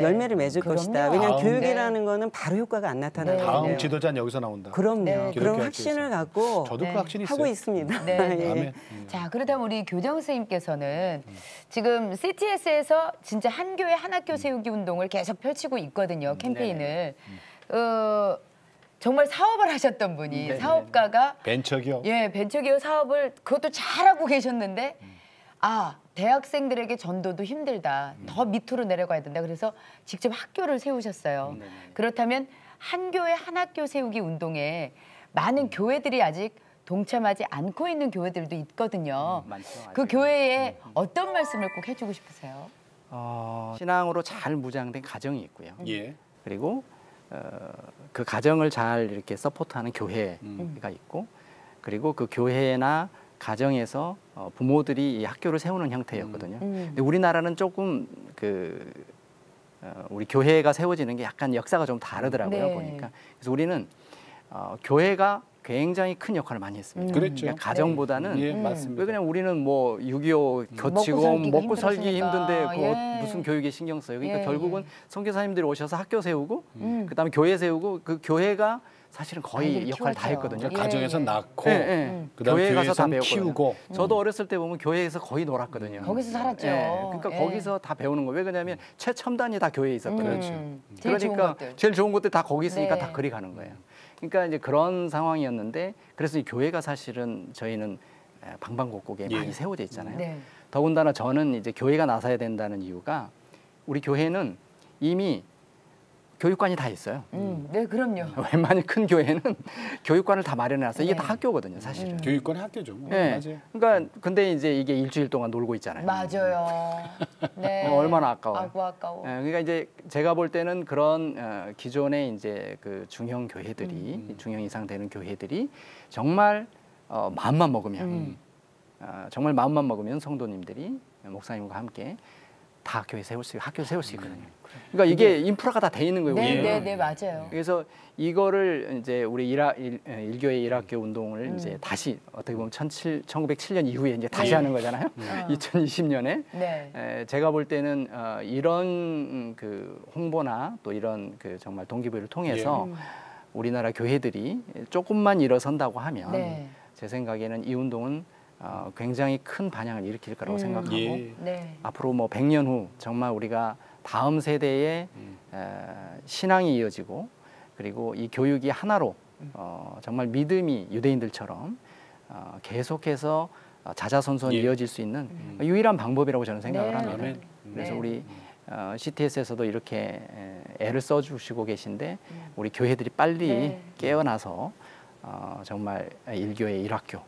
열매를 맺을 것이다. 왜냐하면 교육이라는 거는 바로 효과가 안 나타나는 거예요. 다음 지도자는 여기서 나온다. 그럼요. 그런 확신을 갖고 저도 그 확신이 하고 있어요. 있습니다. 자, 그렇다면 우리 교장 선생님께서는 지금 CTS에서 진짜 한 교회 한 학교 세우기 운동을 계속 펼치고 있거든요. 캠페인을. 정말 사업을 하셨던 분이 사업가가 벤처기업. 벤처기업 사업을 그것도 잘하고 계셨는데 대학생들에게 전도도 힘들다. 더 밑으로 내려가야 된다. 그래서 직접 학교를 세우셨어요. 그렇다면 한 교회 한 학교 세우기 운동에 많은 교회들이 아직 동참하지 않고 있는 교회들도 있거든요. 그 교회에 어떤 말씀을 꼭 해주고 싶으세요? 신앙으로 잘 무장된 가정이 있고요. 그리고 그 가정을 잘 이렇게 서포트하는 교회가 있고 그리고 그 교회나 가정에서 부모들이 이 학교를 세우는 형태였거든요. 근데 우리나라는 조금 우리 교회가 세워지는 게 약간 역사가 좀 다르더라고요. 보니까. 그래서 우리는 교회가 굉장히 큰 역할을 많이 했습니다. 그렇죠. 그러니까 가정보다는 맞습니다. 왜 그냥 우리는 뭐 6.25 겨치고 먹고 살기 힘든데 무슨 교육에 신경 써요. 그러니까 결국은 선교사님들이 오셔서 학교 세우고 그다음에 교회 세우고 그 교회가 사실은 거의 역할을 다 했거든요. 가정에서 낳고 그다음 교회 가서 다 교회에서 배웠거든요. 키우고. 저도 어렸을 때 보면 교회에서 거의 놀았거든요. 거기서 살았죠. 그러니까 거기서 다 배우는 거예요. 왜 그러냐면 최첨단이 다 교회에 있었거든요. 제일 좋은 그러니까 것들. 제일 좋은 것들 다 거기 있으니까 다 그리 가는 거예요. 그러니까 이제 그런 상황이었는데 그래서 이 교회가 사실은 저희는 방방곡곡에 많이 세워져 있잖아요. 더군다나 저는 이제 교회가 나서야 된다는 이유가 우리 교회는 이미 교육관이 다 있어요. 네, 그럼요. 웬만한 큰 교회는 교육관을 다 마련해놨어요. 이게 다 학교거든요, 사실은. 교육관의 학교죠. 뭐. 맞아요. 그러니까 근데 이제 이게 일주일 동안 놀고 있잖아요. 맞아요. 네. 얼마나 아까워요. 아까워. 그러니까 이제 제가 볼 때는 그런 기존의 이제 그 중형 교회들이 중형 이상 되는 교회들이 정말 마음만 먹으면 정말 마음만 먹으면 성도님들이 목사님과 함께 다 학교 세울 수 있거든요. 그러니까 이게 인프라가 다 돼 있는 거예요. 네, 맞아요. 그래서 이거를 이제 우리 일교회 1학교 운동을 이제 다시 어떻게 보면 1907년 이후에 이제 다시 하는 거잖아요. 2020년에 제가 볼 때는 이런 그 홍보나 또 이런 그 정말 동기부여를 통해서 우리나라 교회들이 조금만 일어선다고 하면 제 생각에는 이 운동은 굉장히 큰 반향을 일으킬 거라고 생각하고 앞으로 뭐 100년 후 정말 우리가 다음 세대의 신앙이 이어지고 그리고 이 교육이 하나로 정말 믿음이 유대인들처럼 계속해서 자자손손 이어질 수 있는 유일한 방법이라고 저는 생각을 합니다. 그래서 우리 CTS에서도 이렇게 애를 써주시고 계신데 우리 교회들이 빨리 깨어나서 정말 일교회 1학교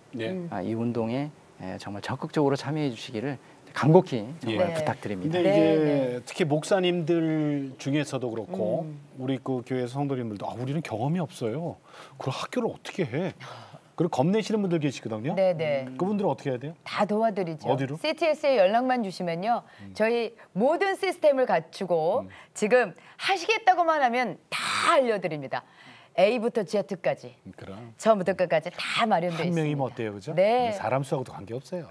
이 운동에 정말 적극적으로 참여해 주시기를 간곡히 정말 부탁드립니다. 근데 이제 특히 목사님들 중에서도 그렇고 우리 그 교회 성도님들도 우리는 경험이 없어요. 그걸 학교를 어떻게 해? 그리고 겁내시는 분들 계시거든요. 그분들은 어떻게 해야 돼요? 다 도와드리죠. 어디로? CTS에 연락만 주시면요. 저희 모든 시스템을 갖추고 지금 하시겠다고만 하면 다 알려드립니다. A부터 Z까지 그럼 처음부터 끝까지 다 마련되어 한 있습니다. 명이면 어때요, 그죠? 네. 사람 수하고도 관계 없어요.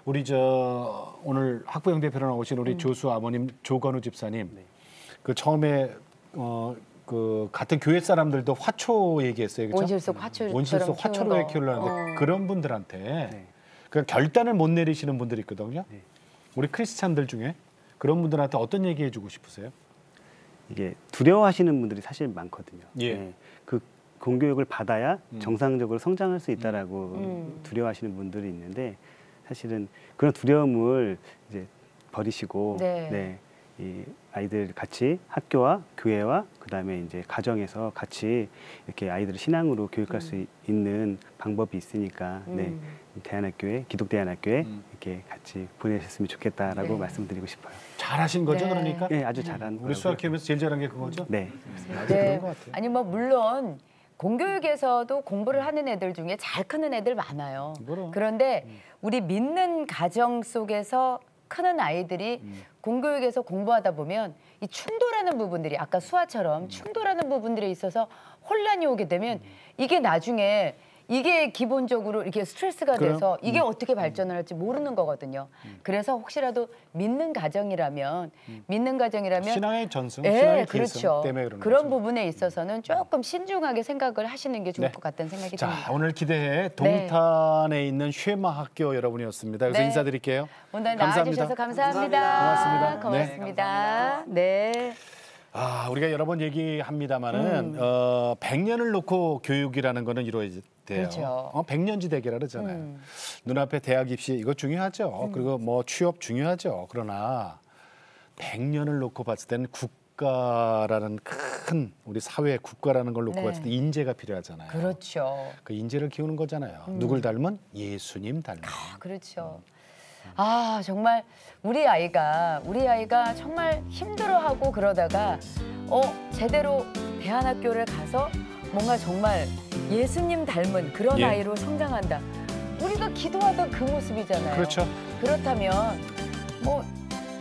우리 저 오늘 학부형 대표로 나오신 우리 조수 아버님 조건우 집사님, 그 처음에 그 같은 교회 사람들도 화초 얘기했어요, 그죠? 온실 속 화초처럼 온실 속 화초로 키우려는데 그런 분들한테 그 결단을 못 내리시는 분들이 있거든요. 우리 크리스찬들 중에 그런 분들한테 어떤 얘기 해주고 싶으세요? 이게 두려워하시는 분들이 사실 많거든요. 예. 네. 그 공교육을 받아야 정상적으로 성장할 수 있다라고 두려워하시는 분들이 있는데 사실은 그런 두려움을 이제 버리시고 이 아이들 같이 학교와 교회와 그다음에 이제 가정에서 같이 이렇게 아이들을 신앙으로 교육할 수 있는 방법이 있으니까 대안학교에 기독대안학교에 이렇게 같이 보내셨으면 좋겠다라고 말씀드리고 싶어요. 잘하신 거죠, 그러니까? 네, 아주 잘한. 우리 수학 키우면서 제일 잘한 게 그거죠? 네. 네. 그런 것 같아요. 아니 뭐 물론 공교육에서도 공부를 하는 애들 중에 잘 크는 애들 많아요. 그럼. 그런데 우리 믿는 가정 속에서 크는 아이들이 공교육에서 공부하다 보면 이 충돌하는 부분들이 아까 수아처럼 충돌하는 부분들에 있어서 혼란이 오게 되면 이게 나중에 이게 기본적으로 이렇게 스트레스가 돼서 이게 어떻게 발전을 할지 모르는 거거든요. 그래서 혹시라도 믿는 가정이라면 신앙의 전승, 네, 신앙의 그렇죠. 기성 때문에 그런 부분에 있어서는 조금 신중하게 생각을 하시는 게 좋을 것 같다는 생각이 듭니다. 자, 오늘 기대해 동탄에 있는 쉐마 학교 여러분이었습니다. 여기서 인사드릴게요. 오늘 감사합니다. 나와주셔서 감사합니다. 고맙습니다. 고맙습니다. 네. 아, 우리가 여러 번 얘기합니다마는 100년을 놓고 교육이라는 거는 이루어져야 돼요. 그렇죠. 100년지 대계라 그러잖아요. 눈앞에 대학 입시 이거 중요하죠. 그리고 뭐 취업 중요하죠. 그러나 100년을 놓고 봤을 때는 국가라는 큰 우리 사회 국가라는 걸 놓고 봤을 때 인재가 필요하잖아요. 그렇죠. 그 인재를 키우는 거잖아요. 누굴 닮은? 예수님 닮은. 그렇죠. 아 정말 우리 아이가 정말 힘들어하고 그러다가 제대로 대안학교를 가서 뭔가 정말 예수님 닮은 그런 아이로 성장한다. 우리가 기도하던 그 모습이잖아요. 그렇죠. 그렇다면 뭐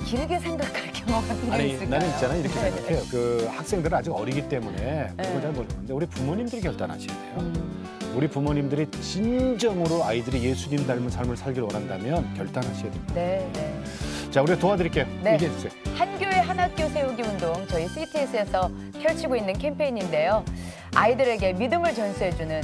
길게 생각할 경험은 아니 있을까요? 나는 있잖아요 이렇게 생각해요. 그 학생들은 아직 어리기 때문에 그걸 잘 모르는데 우리 부모님들이 결단하셔야 돼요. 우리 부모님들이 진정으로 아이들이 예수님 닮은 삶을 살길 원한다면 결단하셔야 됩니다. 네. 자, 우리가 도와드릴게요. 네. 얘기해 주세요. 한 교회 한 학교 세우기 운동 저희 CTS에서 펼치고 있는 캠페인인데요. 아이들에게 믿음을 전수해주는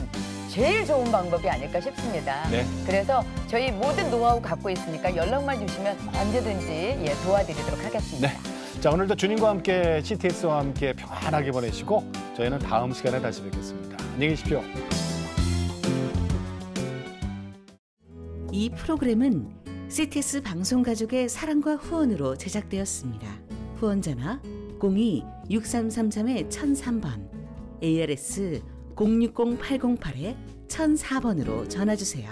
제일 좋은 방법이 아닐까 싶습니다. 네. 그래서 저희 모든 노하우 갖고 있으니까 연락만 주시면 언제든지 도와드리도록 하겠습니다. 네. 자, 오늘도 주님과 함께 CTS와 함께 평안하게 보내시고 저희는 다음 시간에 다시 뵙겠습니다. 안녕히 계십시오. 이 프로그램은 CTS 방송가족의 사랑과 후원으로 제작되었습니다. 후원전화 02-6333-1003번, ARS 060-808-1004번으로 전화주세요.